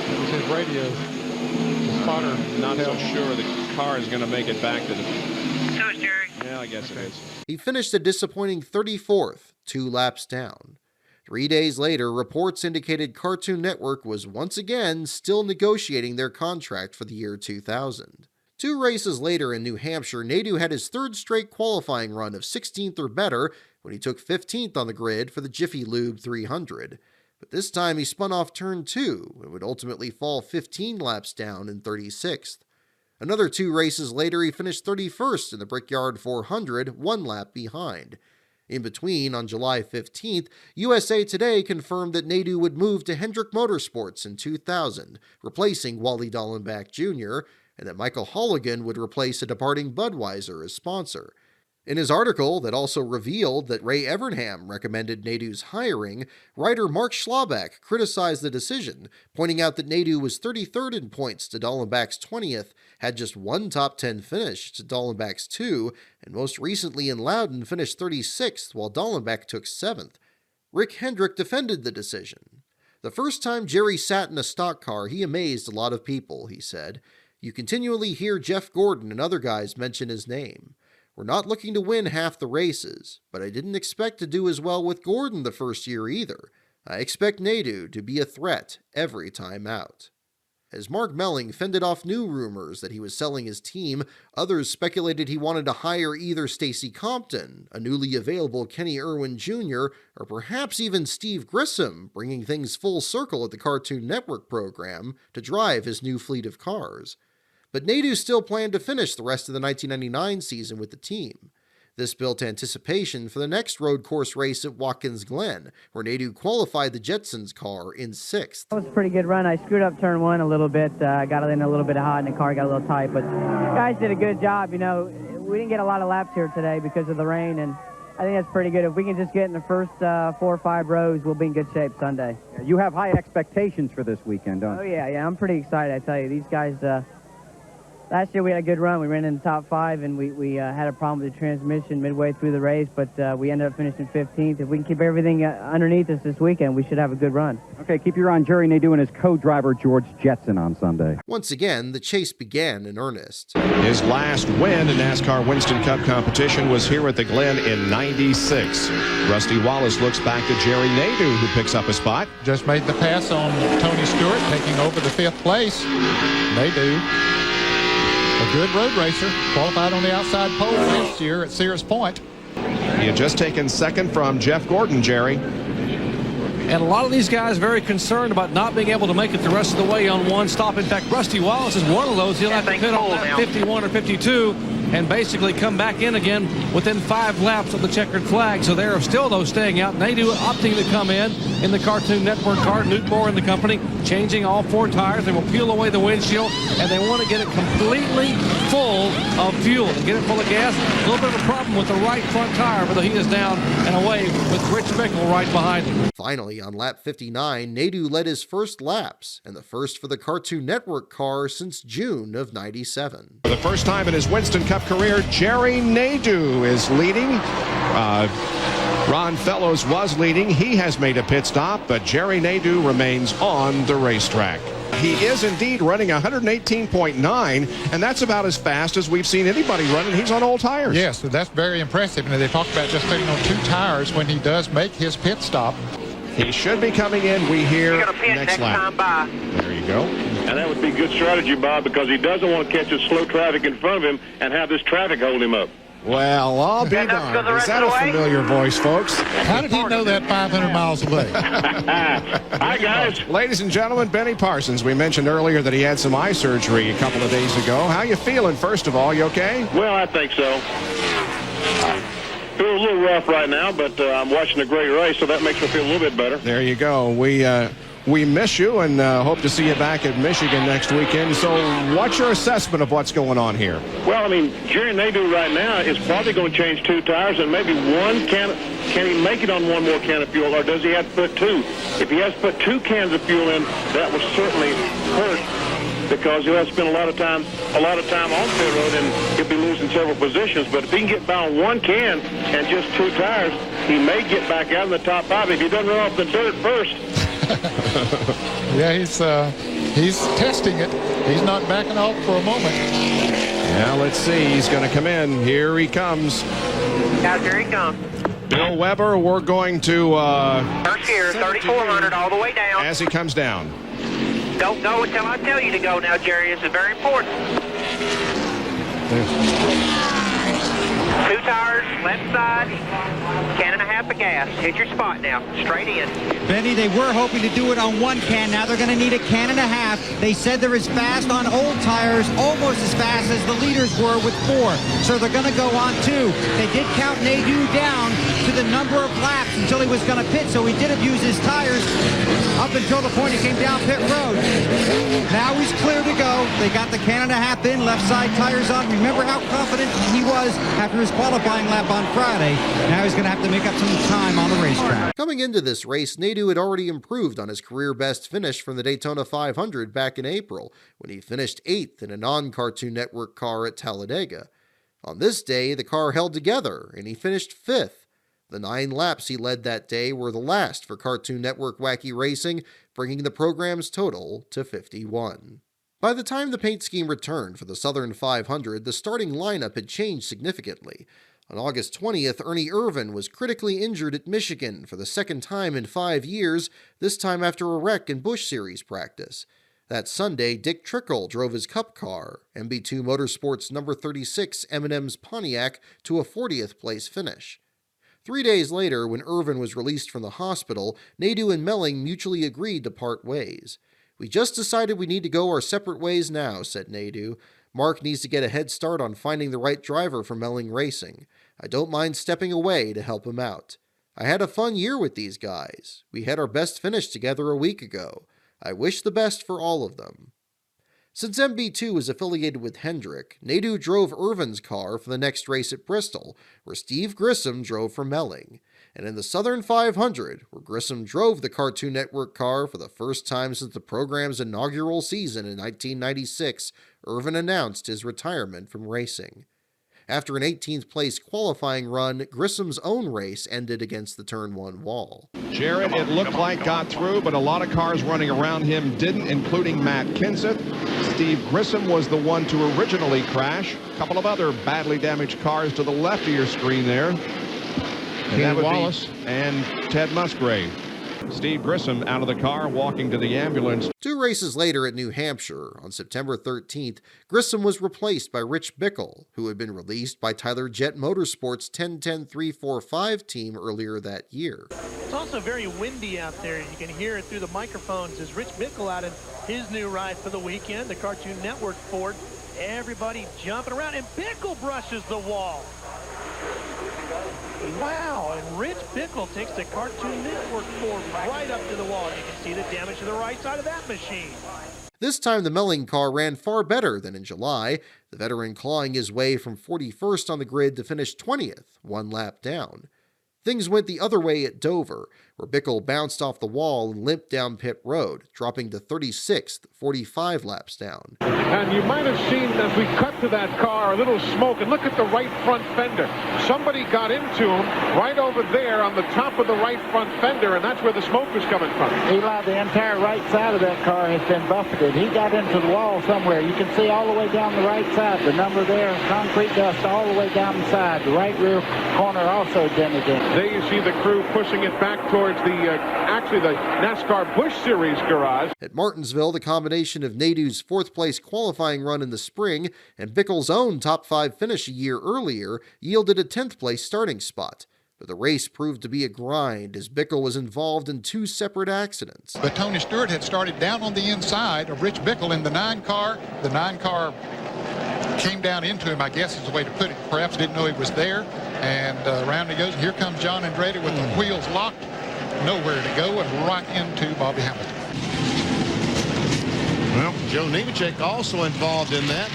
That was his radio. The spotter.
Not so sure the car is going to make it back to the...
So is Jerry.
Yeah, I guess it is.
He finished a disappointing 34th, 2 laps down. 3 days later, reports indicated Cartoon Network was once again still negotiating their contract for the year 2000. 2 races later in New Hampshire, Nadeau had his 3rd straight qualifying run of 16th or better when he took 15th on the grid for the Jiffy Lube 300. But this time he spun off turn 2 and would ultimately fall 15 laps down in 36th. Another 2 races later, he finished 31st in the Brickyard 400, 1 lap behind. In between, on July 15th, USA Today confirmed that Nadeau would move to Hendrick Motorsports in 2000, replacing Wally Dallenbach Jr., and that Michael Holligan would replace a departing Budweiser as sponsor. In his article that also revealed that Ray Evernham recommended Nadeau's hiring, writer Mark Schlabach criticized the decision, pointing out that Nadeau was 33rd in points to Dallenbach's 20th, had just 1 top 10 finish to Dallenbach's 2, and most recently in Loudon finished 36th while Dallenbach took 7th. Rick Hendrick defended the decision. The first time Jerry sat in a stock car, he amazed a lot of people, he said. You continually hear Jeff Gordon and other guys mention his name. We're not looking to win half the races, but I didn't expect to do as well with Gordon the first year either. I expect Nadeau to be a threat every time out. As Mark Melling fended off new rumors that he was selling his team, others speculated he wanted to hire either Stacy Compton, a newly available Kenny Irwin Jr., or perhaps even Steve Grissom, bringing things full circle at the Cartoon Network program to drive his new fleet of cars. But Nadeau still planned to finish the rest of the 1999 season with the team. This built anticipation for the next road course race at Watkins Glen, where Nadeau qualified the Jetsons car in 6th.
That was a pretty good run. I screwed up turn 1 a little bit. Got in a little bit hot and the car got a little tight, but guys did a good job. You know, we didn't get a lot of laps here today because of the rain, and I think that's pretty good. If we can just get in the first 4 or 5 rows, we'll be in good shape Sunday.
You have high expectations for this weekend, don't you?
Oh, yeah, I'm pretty excited, I tell you. These guys... Last year we had a good run. We ran in the top 5, and we had a problem with the transmission midway through the race, but we ended up finishing 15th. If we can keep everything underneath us this weekend, we should have a good run.
Okay, keep your eye on Jerry Nadeau and his co-driver George Jetson on Sunday.
Once again, the chase began in earnest.
His last win in NASCAR Winston Cup competition was here at the Glen in '96. Rusty Wallace looks back to Jerry Nadeau, who picks up a spot.
Just made the pass on Tony Stewart, taking over the 5th place. Nadeau, a good road racer, qualified on the outside pole last year at Sears Point.
He had just taken 2nd from Jeff Gordon, Jerry.
And a lot of these guys very concerned about not being able to make it the rest of the way on one stop. In fact, Rusty Wallace is one of those. He'll have to pit on lap 51 or 52 and basically come back in again within 5 laps of the checkered flag. So there are still those staying out. Nadeau opting to come in the Cartoon Network car, Newtmore and the company, changing all 4 tires. They will peel away the windshield, and they want to get it completely full of fuel. To get it full of gas, a little bit of a problem with the right front tire, but he is down and away with Rich Bickle right behind him.
Finally, on lap 59, Nadeau led his first laps, and the first for the Cartoon Network car since June of '97.
For the first time in his Winston Cup career, Jerry Nadeau is leading. Ron Fellows was leading. He has made a pit stop, but Jerry Nadeau remains on the racetrack. He is indeed running 118.9, and that's about as fast as we've seen anybody running. He's on old tires.
Yes, that's very impressive. And they talk about just putting on 2 tires when he does make his pit stop.
He should be coming in, we hear, next lap. There you go.
And that would be good strategy, Bob, because he doesn't want to catch a slow traffic in front of him and have this traffic hold him up.
Well, I'll be darned. Is that a familiar voice, folks?
How did he know that 500 miles away?
Hi, guys.
Ladies and gentlemen, Benny Parsons. We mentioned earlier that he had some eye surgery a couple of days ago. How you feeling, first of all? You okay?
Well, I think so. Feel a little rough right now, but I'm watching a great race, so that makes me feel a little bit better.
There you go. We miss you and hope to see you back at Michigan next weekend. So what's your assessment of what's going on here?
Well, I mean, Jerry Nadeau right now is probably going to change 2 tires and maybe 1 can. Can he make it on 1 more can of fuel, or does he have to put 2? If he has to put 2 cans of fuel in, that will certainly hurt, because he'll have to spend a lot of time on pit road, and he'll be losing several positions. But if he can get by on 1 can and just 2 tires, he may get back out in the top 5 if he doesn't run off the dirt first.
Yeah, he's testing it. He's not backing off for a moment.
Yeah, let's see. He's going to come in. Here he comes.
Now, here he comes.
Bill Weber, we're going to...
First gear, 3,400 all the way down.
As he comes down.
Don't go until I tell you to go now, Jerry. This is very important. 2 tires, left side, 1.5 of gas. Hit your spot now, straight in.
Benny, they were hoping to do it on 1 can. Now they're going to need 1.5 cans. They said they're as fast on old tires, almost as fast as the leaders were with 4. So they're going to go on 2. They did count Nadeau down to the number of laps until he was going to pit, so he did abuse his tires up until the point he came down pit road. Now he's clear to go. They got the 1.5 cans in, left side tires on. Remember how confident he was after his qualifying lap on Friday. Now he's going to have to make up some time on the racetrack.
Coming into this race, Nadeau had already improved on his career best finish from the Daytona 500 back in April, when he finished 8th in a non-Cartoon Network car at Talladega. On this day, the car held together, and he finished 5th. The 9 laps he led that day were the last for Cartoon Network Wacky Racing, bringing the program's total to 51. By the time the paint scheme returned for the Southern 500, the starting lineup had changed significantly. On August 20th, Ernie Irvan was critically injured at Michigan for the second time in 5 years, this time after a wreck in Busch Series practice. That Sunday, Dick Trickle drove his Cup car, MB2 Motorsports number 36 M&M's Pontiac, to a 40th place finish. 3 days later, when Irvan was released from the hospital, Nadeau and Melling mutually agreed to part ways. "We just decided we need to go our separate ways now," said Nadeau. "Mark needs to get a head start on finding the right driver for Melling Racing. I don't mind stepping away to help him out. I had a fun year with these guys. We had our best finish together a week ago. I wish the best for all of them." Since MB2 was affiliated with Hendrick, Nadeau drove Irvan's car for the next race at Bristol, where Steve Grissom drove for Melling. And in the Southern 500, where Grissom drove the Cartoon Network car for the first time since the program's inaugural season in 1996, Irvan announced his retirement from racing. After an 18th place qualifying run, Grissom's own race ended against the Turn 1 wall.
Jarrett, it looked like, got through, but a lot of cars running around him didn't, including Matt Kenseth. Steve Grissom was the one to originally crash. A couple of other badly damaged cars to the left of your screen there. And that would Wallace and Ted Musgrave. Steve Grissom out of the car, walking to the ambulance.
2 races later at New Hampshire, on September 13th, Grissom was replaced by Rich Bickle, who had been released by Tyler Jett Motorsports' 10-10-3-4-5 team earlier that year.
It's also very windy out there. You can hear it through the microphones as Rich Bickle out in his new ride for the weekend, the Cartoon Network Ford. Everybody jumping around, and Bickle brushes the wall. Wow, and Rich Bickle takes the Cartoon Network Ford right up to the wall. You can see the damage to the right side of that machine.
This time the Melling car ran far better than in July, the veteran clawing his way from 41st on the grid to finish 20th, 1 lap down. Things went the other way at Dover, where Bickle bounced off the wall and limped down pit road, dropping to 36th, 45 laps down.
And you might have seen, as we cut to that car, a little smoke. And look at the right front fender. Somebody got into him right over there on the top of the right front fender, and that's where the smoke was coming from.
Eli, the entire right side of that car has been buffeted. He got into the wall somewhere. You can see all the way down the right side. The number there, concrete dust all the way down the side. The right rear corner also dented in.
There you see the crew pushing it back towards the NASCAR Busch Series garage.
At Martinsville, the combination of Nadeau's 4th place qualifying run in the spring and Bickle's own top 5 finish a year earlier yielded a 10th place starting spot. But the race proved to be a grind as Bickle was involved in 2 separate accidents.
But Tony Stewart had started down on the inside of Rich Bickle in the 9 car. The 9 car came down into him, I guess is the way to put it. Perhaps didn't know he was there. And around he goes. And here comes John Andretti with the wheels locked. Nowhere to go and right into Bobby Hamilton.
Well, Joe Nemechek also involved in that.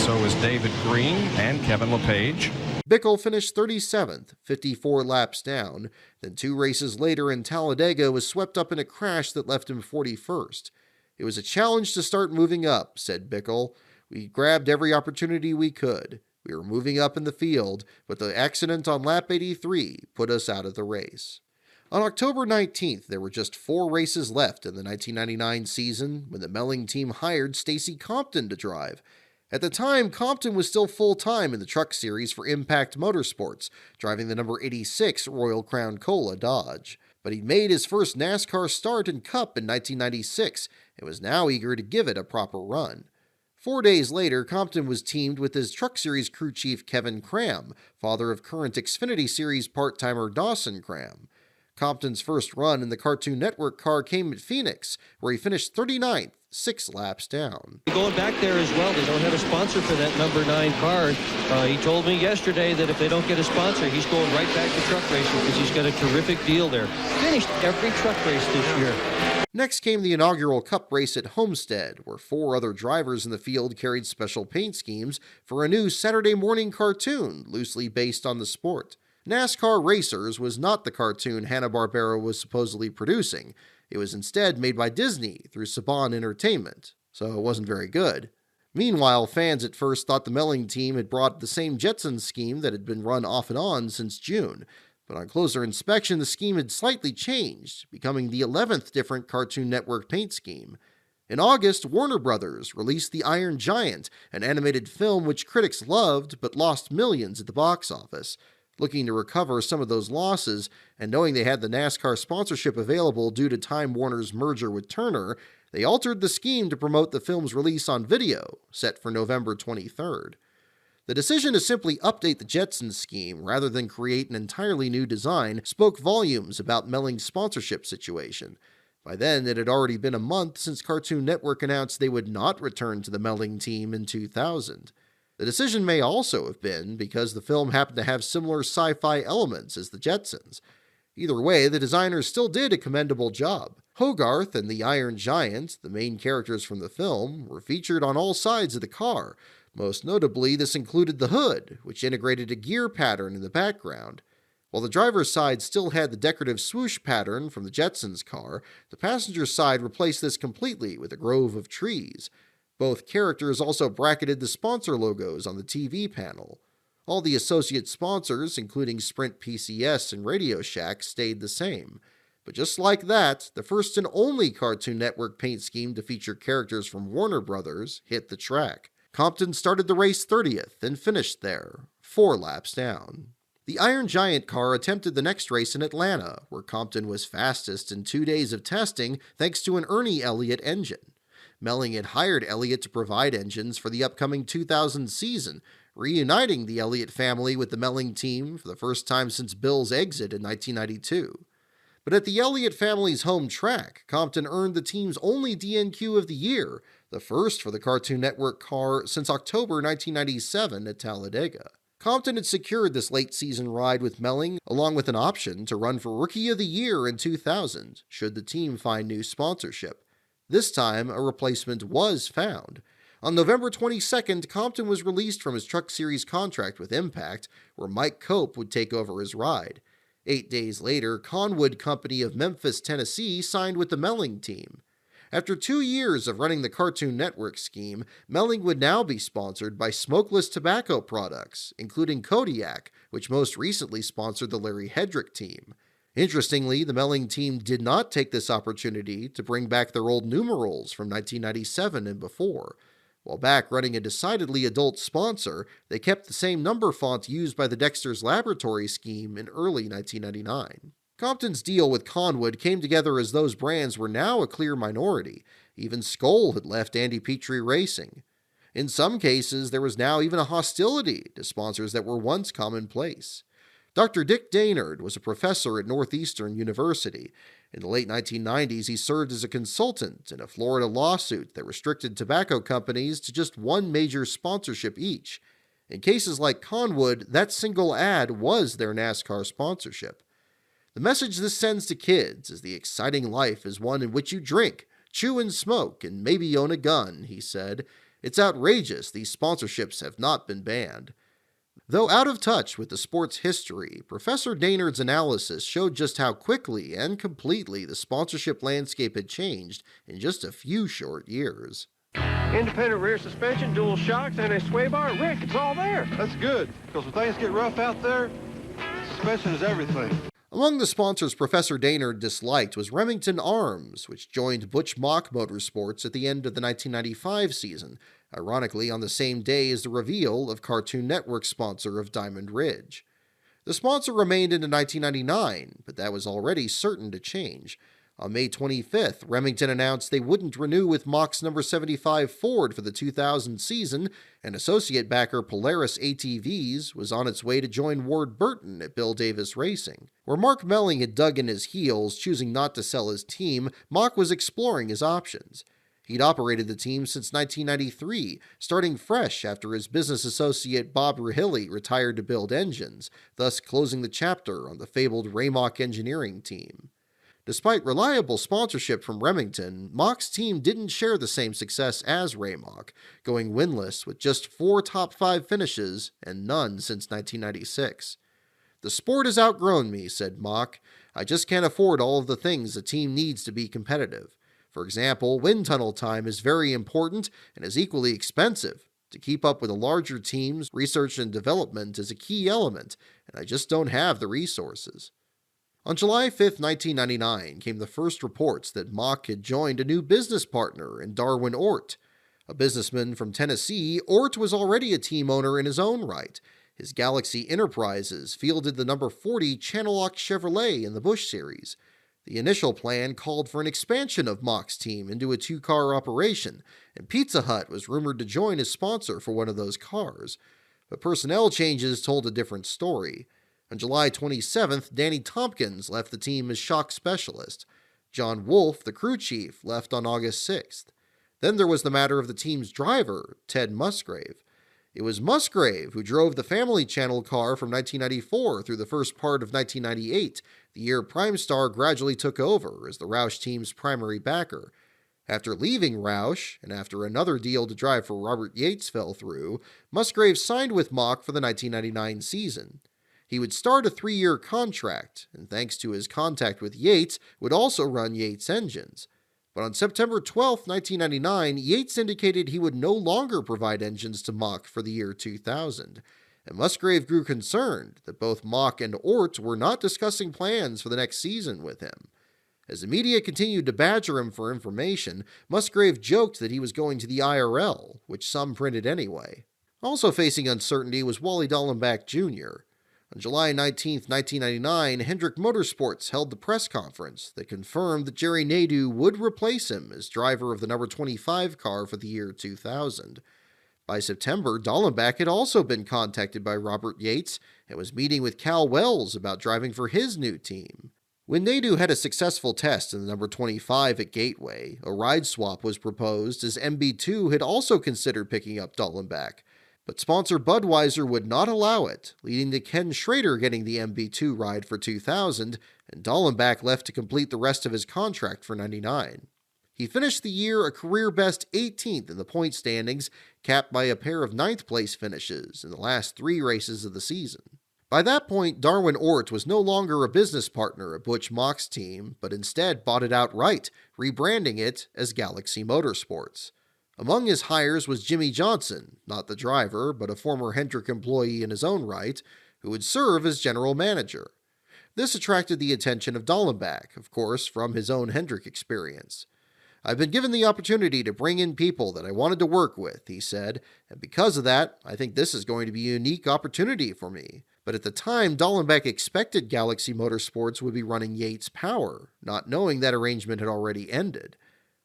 So is David Green and Kevin LePage.
Bickle finished 37th, 54 laps down. Then 2 races later in Talladega was swept up in a crash that left him 41st. "It was a challenge to start moving up," said Bickle. "We grabbed every opportunity we could. We were moving up in the field, but the accident on lap 83 put us out of the race." On October 19th, there were just 4 races left in the 1999 season when the Melling team hired Stacy Compton to drive. At the time, Compton was still full-time in the truck series for Impact Motorsports, driving the number 86 Royal Crown Cola Dodge. But he'd made his first NASCAR start in Cup in 1996 and was now eager to give it a proper run. 4 days later, Compton was teamed with his Truck Series crew chief Kevin Cram, father of current Xfinity Series part-timer Dawson Cram. Compton's first run in the Cartoon Network car came at Phoenix, where he finished 39th, 6 laps down.
Going back there as well, they don't have a sponsor for that number 9 car. He told me yesterday that if they don't get a sponsor, he's going right back to truck racing because he's got a terrific deal there. Finished every truck race this year.
Next came the inaugural Cup race at Homestead, where 4 other drivers in the field carried special paint schemes for a new Saturday morning cartoon loosely based on the sport. NASCAR Racers was not the cartoon Hanna-Barbera was supposedly producing. It was instead made by Disney through Saban Entertainment, so it wasn't very good. Meanwhile, fans at first thought the Melling team had brought the same Jetsons scheme that had been run off and on since June, but on closer inspection, the scheme had slightly changed, becoming the 11th different Cartoon Network paint scheme. In August, Warner Brothers released The Iron Giant, an animated film which critics loved but lost millions at the box office. Looking to recover some of those losses, and knowing they had the NASCAR sponsorship available due to Time Warner's merger with Turner, they altered the scheme to promote the film's release on video, set for November 23rd. The decision to simply update the Jetsons scheme rather than create an entirely new design spoke volumes about Melling's sponsorship situation. By then, it had already been a month since Cartoon Network announced they would not return to the Melling team in 2000. The decision may also have been because the film happened to have similar sci-fi elements as the Jetsons. Either way, the designers still did a commendable job. Hogarth and the Iron Giant, the main characters from the film, were featured on all sides of the car. Most notably, this included the hood, which integrated a gear pattern in the background. While the driver's side still had the decorative swoosh pattern from the Jetsons car, the passenger side replaced this completely with a grove of trees. Both characters also bracketed the sponsor logos on the TV panel. All the associate sponsors, including Sprint PCS and Radio Shack, stayed the same. But just like that, the first and only Cartoon Network paint scheme to feature characters from Warner Brothers hit the track. Compton started the race 30th and finished there, 4 laps down. The Iron Giant car attempted the next race in Atlanta, where Compton was fastest in 2 days of testing thanks to an Ernie Elliott engine. Melling had hired Elliott to provide engines for the upcoming 2000 season, reuniting the Elliott family with the Melling team for the first time since Bill's exit in 1992. But at the Elliott family's home track, Compton earned the team's only DNQ of the year, the first for the Cartoon Network car since October 1997 at Talladega. Compton had secured this late-season ride with Melling, along with an option to run for Rookie of the Year in 2000, should the team find new sponsorship. This time, a replacement was found. On November 22nd, Compton was released from his Truck Series contract with Impact, where Mike Cope would take over his ride. 8 days later, Conwood Company of Memphis, Tennessee signed with the Melling team. After 2 years of running the Cartoon Network scheme, Melling would now be sponsored by smokeless tobacco products, including Kodiak, which most recently sponsored the Larry Hedrick team. Interestingly, the Melling team did not take this opportunity to bring back their old numerals from 1997 and before. While back running a decidedly adult sponsor, they kept the same number font used by the Dexter's Laboratory scheme in early 1999. Compton's deal with Conwood came together as those brands were now a clear minority. Even Skoll had left Andy Petrie Racing. In some cases, there was now even a hostility to sponsors that were once commonplace. Dr. Dick Daynard was a professor at Northeastern University. In the late 1990s, he served as a consultant in a Florida lawsuit that restricted tobacco companies to just one major sponsorship each. In cases like Conwood, that single ad was their NASCAR sponsorship. The message this sends to kids is the exciting life is one in which you drink, chew and smoke, and maybe own a gun, he said. It's outrageous these sponsorships have not been banned. Though out of touch with the sport's history, Professor Daynard's analysis showed just how quickly and completely the sponsorship landscape had changed in just a few short years.
Independent rear suspension, dual shocks, and a sway bar. Rick, it's all there.
That's good, because when things get rough out there, suspension is everything.
Among the sponsors Professor Daynard disliked was Remington Arms, which joined Butch Mock Motorsports at the end of the 1995 season, ironically on the same day as the reveal of Cartoon Network sponsor of Diamond Ridge. The sponsor remained into 1999, but that was already certain to change. On May 25th, Remington announced they wouldn't renew with Mock's number 75 Ford for the 2000 season, and associate backer Polaris ATVs was on its way to join Ward Burton at Bill Davis Racing. Where Mark Melling had dug in his heels, choosing not to sell his team, Mock was exploring his options. He'd operated the team since 1993, starting fresh after his business associate Bob Rahilly retired to build engines, thus closing the chapter on the fabled Raymock engineering team. Despite reliable sponsorship from Remington, Mock's team didn't share the same success as Raymock, going winless with just 4 top 5 finishes and none since 1996. "The sport has outgrown me," said Mock. "I just can't afford all of the things a team needs to be competitive. For example, wind tunnel time is very important and is equally expensive. To keep up with the larger teams, research and development is a key element, and I just don't have the resources." On July 5, 1999, came the first reports that Mock had joined a new business partner in Darwin Oort. A businessman from Tennessee, Oort was already a team owner in his own right. His Galaxy Enterprises fielded the number 40 Channellock Chevrolet in the Busch Series. The initial plan called for an expansion of Mock's team into a two-car operation, and Pizza Hut was rumored to join as sponsor for one of those cars. But personnel changes told a different story. On July 27th, Danny Tompkins left the team as shock specialist. John Wolfe, the crew chief, left on August 6th. Then there was the matter of the team's driver, Ted Musgrave. It was Musgrave who drove the Family Channel car from 1994 through the first part of 1998, the year Prime Star gradually took over as the Roush team's primary backer. After leaving Roush, and after another deal to drive for Robert Yates fell through, Musgrave signed with Mock for the 1999 season. He would start a 3-year contract, and thanks to his contact with Yates, would also run Yates engines. But on September 12, 1999, Yates indicated he would no longer provide engines to Mock for the year 2000, and Musgrave grew concerned that both Mock and Oort were not discussing plans for the next season with him. As the media continued to badger him for information, Musgrave joked that he was going to the IRL, which some printed anyway. Also facing uncertainty was Wally Dallenbach Jr. On July 19, 1999, Hendrick Motorsports held the press conference that confirmed that Jerry Nadeau would replace him as driver of the number 25 car for the year 2000. By September, Dallenbach had also been contacted by Robert Yates and was meeting with Cal Wells about driving for his new team. When Nadeau had a successful test in the number 25 at Gateway, a ride swap was proposed as MB2 had also considered picking up Dallenbach. But sponsor Budweiser would not allow it, leading to Ken Schrader getting the MB2 ride for 2000, and Dallenbach left to complete the rest of his contract for 99. He finished the year a career-best 18th in the point standings, capped by a pair of 9th-place finishes in the last 3 races of the season. By that point, Darwin Oort was no longer a business partner at Butch Mock's team, but instead bought it outright, rebranding it as Galaxy Motorsports. Among his hires was Jimmy Johnson, not the driver, but a former Hendrick employee in his own right, who would serve as general manager. This attracted the attention of Dallenbach, of course, from his own Hendrick experience. "I've been given the opportunity to bring in people that I wanted to work with," he said, "and because of that, I think this is going to be a unique opportunity for me." But at the time, Dallenbach expected Galaxy Motorsports would be running Yates Power, not knowing that arrangement had already ended.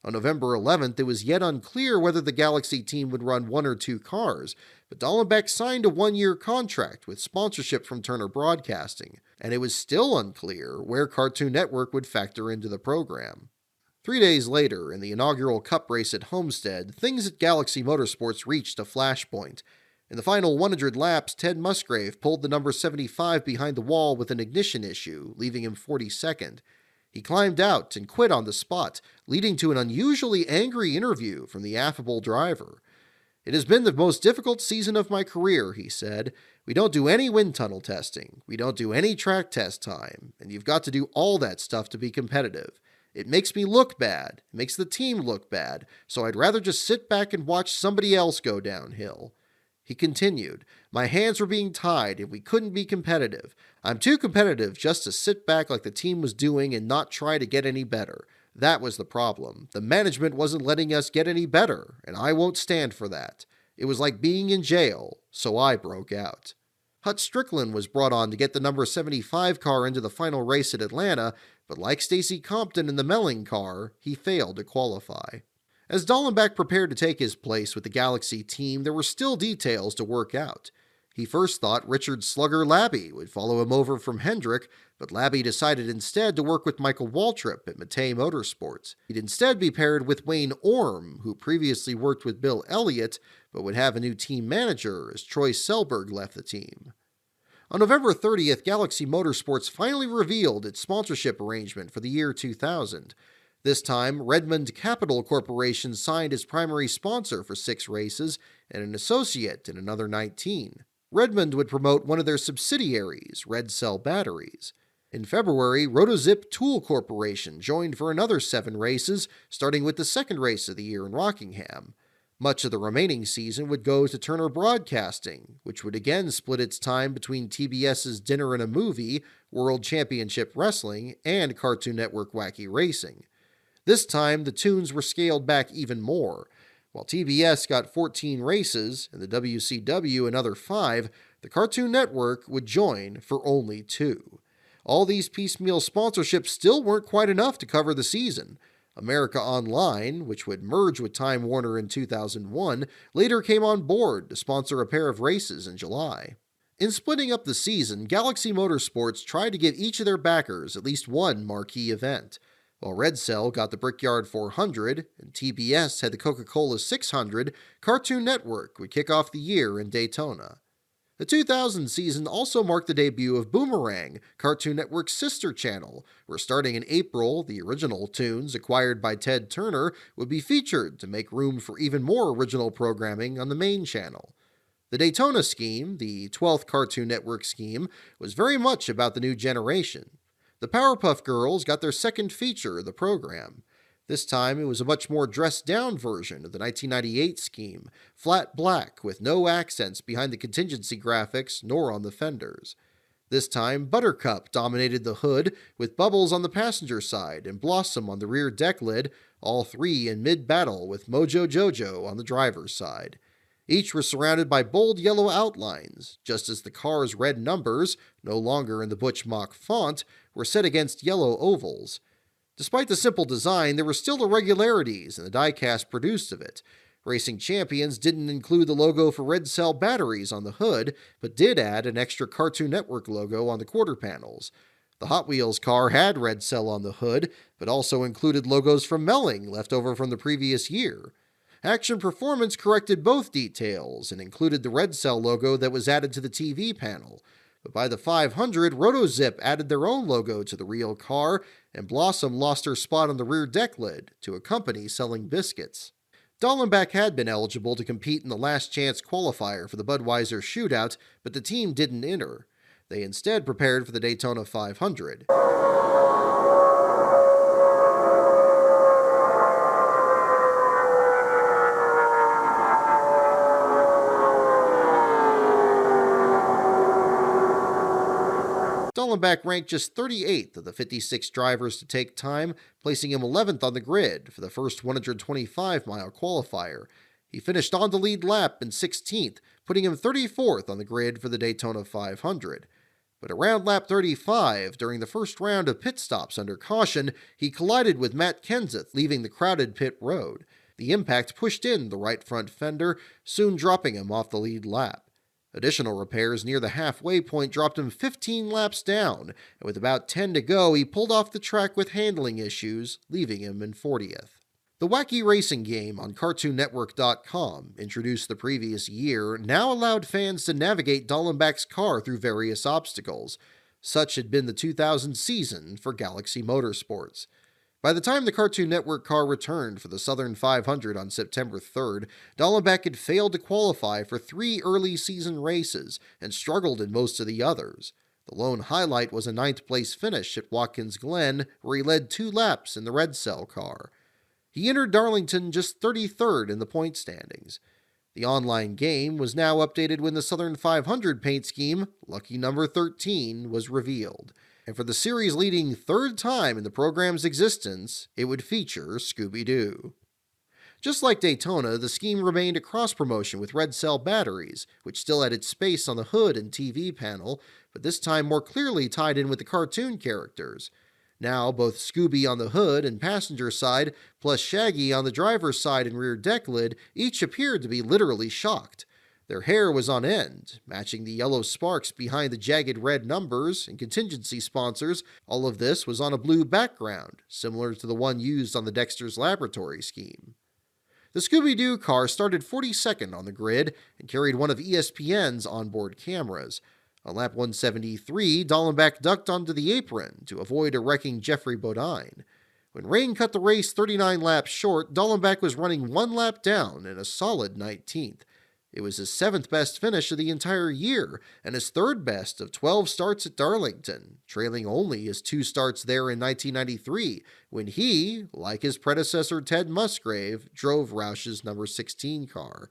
On November 11th, it was yet unclear whether the Galaxy team would run 1 or 2 cars, but Dallenbach signed a 1-year contract with sponsorship from Turner Broadcasting, and it was still unclear where Cartoon Network would factor into the program. 3 days later, in the inaugural Cup race at Homestead, things at Galaxy Motorsports reached a flashpoint. In the final 100 laps, Ted Musgrave pulled the number 75 behind the wall with an ignition issue, leaving him 42nd. He climbed out and quit on the spot, leading to an unusually angry interview from the affable driver. "It has been the most difficult season of my career," he said. "We don't do any wind tunnel testing. We don't do any track test time. And you've got to do all that stuff to be competitive. It makes me look bad. It makes the team look bad. So I'd rather just sit back and watch somebody else go downhill." He continued, "My hands were being tied and we couldn't be competitive. I'm too competitive just to sit back like the team was doing and not try to get any better. That was the problem. The management wasn't letting us get any better, and I won't stand for that. It was like being in jail, so I broke out." Hut Stricklin was brought on to get the number 75 car into the final race at Atlanta, but like Stacy Compton in the Melling car, he failed to qualify. As Dallenbach prepared to take his place with the Galaxy team, there were still details to work out. He first thought Richard Slugger Labbe would follow him over from Hendrick, but Labbe decided instead to work with Michael Waltrip at Monte Motorsports. He'd instead be paired with Wayne Orm, who previously worked with Bill Elliott, but would have a new team manager as Troy Selberg left the team. On November 30th, Galaxy Motorsports finally revealed its sponsorship arrangement for the year 2000. This time, Redmond Capital Corporation signed as primary sponsor for 6 races and an associate in another 19. Redmond would promote one of their subsidiaries, Red Cell Batteries. In February, Rotozip Tool Corporation joined for another 7 races, starting with the second race of the year in Rockingham. Much of the remaining season would go to Turner Broadcasting, which would again split its time between TBS's Dinner and a Movie, World Championship Wrestling, and Cartoon Network Wacky Racing. This time, the tunes were scaled back even more. While TBS got 14 races and the WCW another 5, the Cartoon Network would join for only 2. All these piecemeal sponsorships still weren't quite enough to cover the season. America Online, which would merge with Time Warner in 2001, later came on board to sponsor a pair of races in July. In splitting up the season, Galaxy Motorsports tried to give each of their backers at least one marquee event. While Red Cell got the Brickyard 400 and TBS had the Coca-Cola 600, Cartoon Network would kick off the year in Daytona. The 2000 season also marked the debut of Boomerang, Cartoon Network's sister channel, where starting in April, the original tunes acquired by Ted Turner would be featured to make room for even more original programming on the main channel. The Daytona scheme, the 12th Cartoon Network scheme, was very much about the new generation. The Powerpuff Girls got their second feature of the program. This time, it was a much more dressed-down version of the 1998 scheme, flat black with no accents behind the contingency graphics nor on the fenders. This time, Buttercup dominated the hood, with Bubbles on the passenger side and Blossom on the rear deck lid, all three in mid-battle with Mojo Jojo on the driver's side. Each were surrounded by bold yellow outlines, just as the car's red numbers, no longer in the Butch Mock font, were set against yellow ovals. Despite the simple design, there were still irregularities in the diecast produced of it. Racing Champions didn't include the logo for Red Cell batteries on the hood, but did add an extra Cartoon Network logo on the quarter panels. The Hot Wheels car had Red Cell on the hood, but also included logos from Melling left over from the previous year. Action Performance corrected both details and included the Red Cell logo that was added to the TV panel. But by the 500, RotoZip added their own logo to the real car, and Blossom lost her spot on the rear deck lid to a company selling biscuits. Dallenbach had been eligible to compete in the last chance qualifier for the Budweiser Shootout, but the team didn't enter. They instead prepared for the Daytona 500. Dallenbach ranked just 38th of the 56 drivers to take time, placing him 11th on the grid for the first 125-mile qualifier. He finished on the lead lap in 16th, putting him 34th on the grid for the Daytona 500. But around lap 35, during the first round of pit stops under caution, he collided with Matt Kenseth, leaving the crowded pit road. The impact pushed in the right front fender, soon dropping him off the lead lap. Additional repairs near the halfway point dropped him 15 laps down, and with about 10 to go, he pulled off the track with handling issues, leaving him in 40th. The Wacky Racing game on CartoonNetwork.com, introduced the previous year, now allowed fans to navigate Dallenbach's car through various obstacles. Such had been the 2000 season for Galaxy Motorsports. By the time the Cartoon Network car returned for the Southern 500 on September 3rd, Dallenbach had failed to qualify for 3 early season races and struggled in most of the others. The lone highlight was a 9th-place finish at Watkins Glen, where he led 2 laps in the Red Cell car. He entered Darlington just 33rd in the point standings. The online game was now updated when the Southern 500 paint scheme, lucky number 13, was revealed. And for the series' leading 3rd time in the program's existence, it would feature Scooby-Doo. Just like Daytona, the scheme remained a cross-promotion with Red Cell batteries, which still had its space on the hood and TV panel, but this time more clearly tied in with the cartoon characters. Now, both Scooby on the hood and passenger side, plus Shaggy on the driver's side and rear deck lid, each appeared to be literally shocked. Their hair was on end, matching the yellow sparks behind the jagged red numbers and contingency sponsors. All of this was on a blue background, similar to the one used on the Dexter's Laboratory scheme. The Scooby-Doo car started 42nd on the grid and carried one of ESPN's onboard cameras. On lap 173, Dallenbach ducked onto the apron to avoid a wrecking Jeffrey Bodine. When rain cut the race 39 laps short, Dallenbach was running 1 lap down in a solid 19th. It was his 7th best finish of the entire year, and his 3rd best of 12 starts at Darlington, trailing only his 2 starts there in 1993, when he, like his predecessor Ted Musgrave, drove Roush's number 16 car.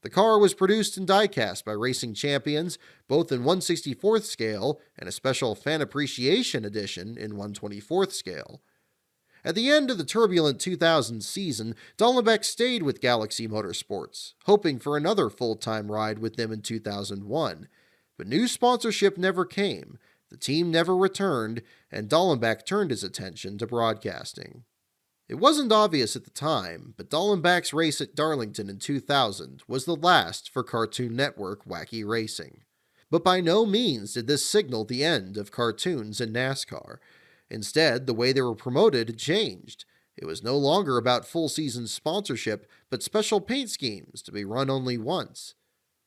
The car was produced and die-cast by Racing Champions, both in 1/64th scale and a special Fan Appreciation Edition in 1/24th scale. At the end of the turbulent 2000 season, Dallenbach stayed with Galaxy Motorsports, hoping for another full-time ride with them in 2001. But new sponsorship never came, the team never returned, and Dallenbach turned his attention to broadcasting. It wasn't obvious at the time, but Dallenbach's race at Darlington in 2000 was the last for Cartoon Network Wacky Racing. But by no means did this signal the end of cartoons in NASCAR. Instead, the way they were promoted had changed. It was no longer about full-season sponsorship, but special paint schemes to be run only once.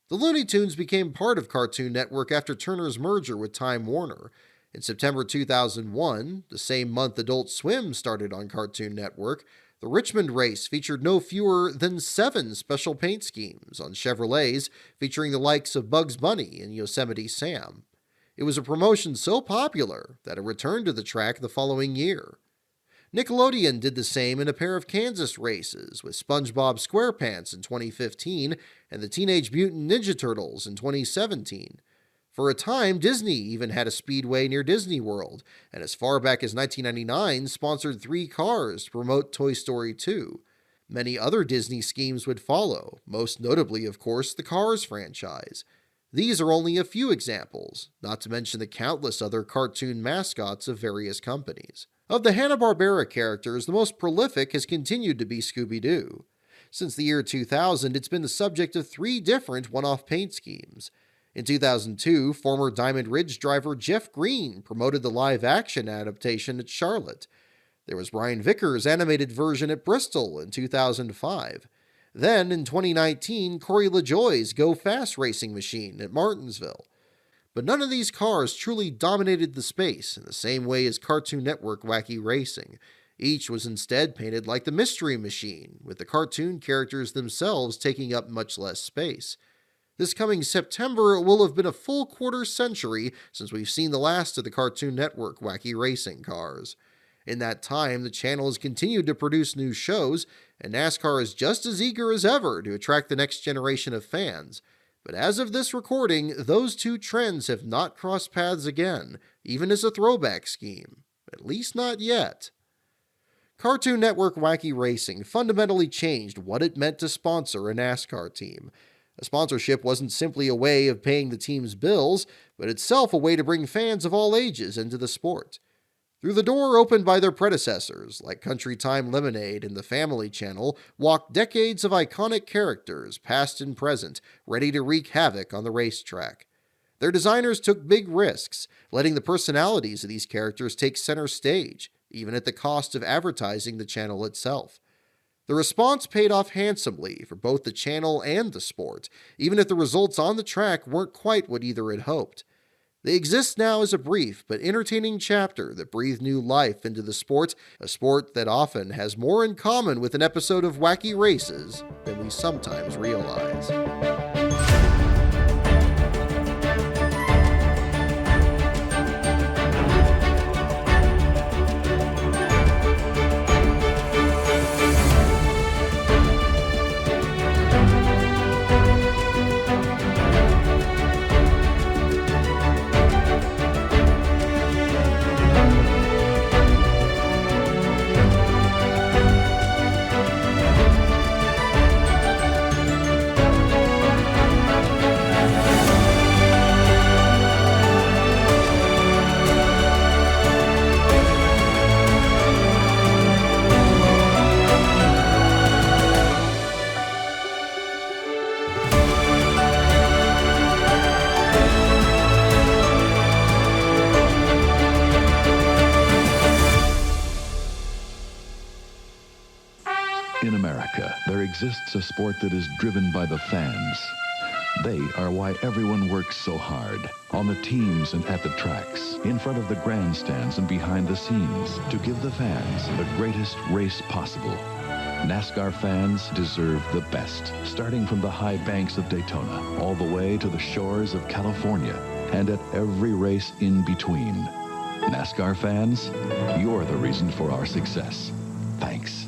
The Looney Tunes became part of Cartoon Network after Turner's merger with Time Warner. In September 2001, the same month Adult Swim started on Cartoon Network, the Richmond race featured no fewer than 7 special paint schemes on Chevrolets, featuring the likes of Bugs Bunny and Yosemite Sam. It was a promotion so popular that it returned to the track the following year. Nickelodeon did the same in a pair of Kansas races with SpongeBob SquarePants in 2015 and the Teenage Mutant Ninja Turtles in 2017. For a time, Disney even had a speedway near Disney World, and as far back as 1999 sponsored 3 cars to promote Toy Story 2. Many other Disney schemes would follow, most notably, of course, the Cars franchise. These are only a few examples, not to mention the countless other cartoon mascots of various companies. Of the Hanna-Barbera characters, the most prolific has continued to be Scooby-Doo. Since the year 2000, it's been the subject of 3 different one-off paint schemes. In 2002, former Diamond Ridge driver Jeff Green promoted the live-action adaptation at Charlotte. There was Brian Vickers' animated version at Bristol in 2005. Then, in 2019, Corey LaJoie's Go Fast racing machine at Martinsville. But none of these cars truly dominated the space in the same way as Cartoon Network Wacky Racing. Each was instead painted like the Mystery Machine, with the cartoon characters themselves taking up much less space. This coming September will have been a full quarter-century since we've seen the last of the Cartoon Network Wacky Racing cars. In that time, the channel has continued to produce new shows, and NASCAR is just as eager as ever to attract the next generation of fans. But as of this recording, those 2 trends have not crossed paths again, even as a throwback scheme. At least not yet. Cartoon Network Wacky Racing fundamentally changed what it meant to sponsor a NASCAR team. A sponsorship wasn't simply a way of paying the team's bills, but itself a way to bring fans of all ages into the sport. Through the door opened by their predecessors, like Country Time Lemonade and the Family Channel, walked decades of iconic characters, past and present, ready to wreak havoc on the racetrack. Their designers took big risks, letting the personalities of these characters take center stage, even at the cost of advertising the channel itself. The response paid off handsomely for both the channel and the sport, even if the results on the track weren't quite what either had hoped. They exist now as a brief but entertaining chapter that breathed new life into the sport, a sport that often has more in common with an episode of Wacky Races than we sometimes realize.
In America, there exists a sport that is driven by the fans. They are why everyone works so hard, on the teams and at the tracks, in front of the grandstands and behind the scenes, to give the fans the greatest race possible. NASCAR fans deserve the best, starting from the high banks of Daytona, all the way to the shores of California, and at every race in between. NASCAR fans, you're the reason for our success. Thanks.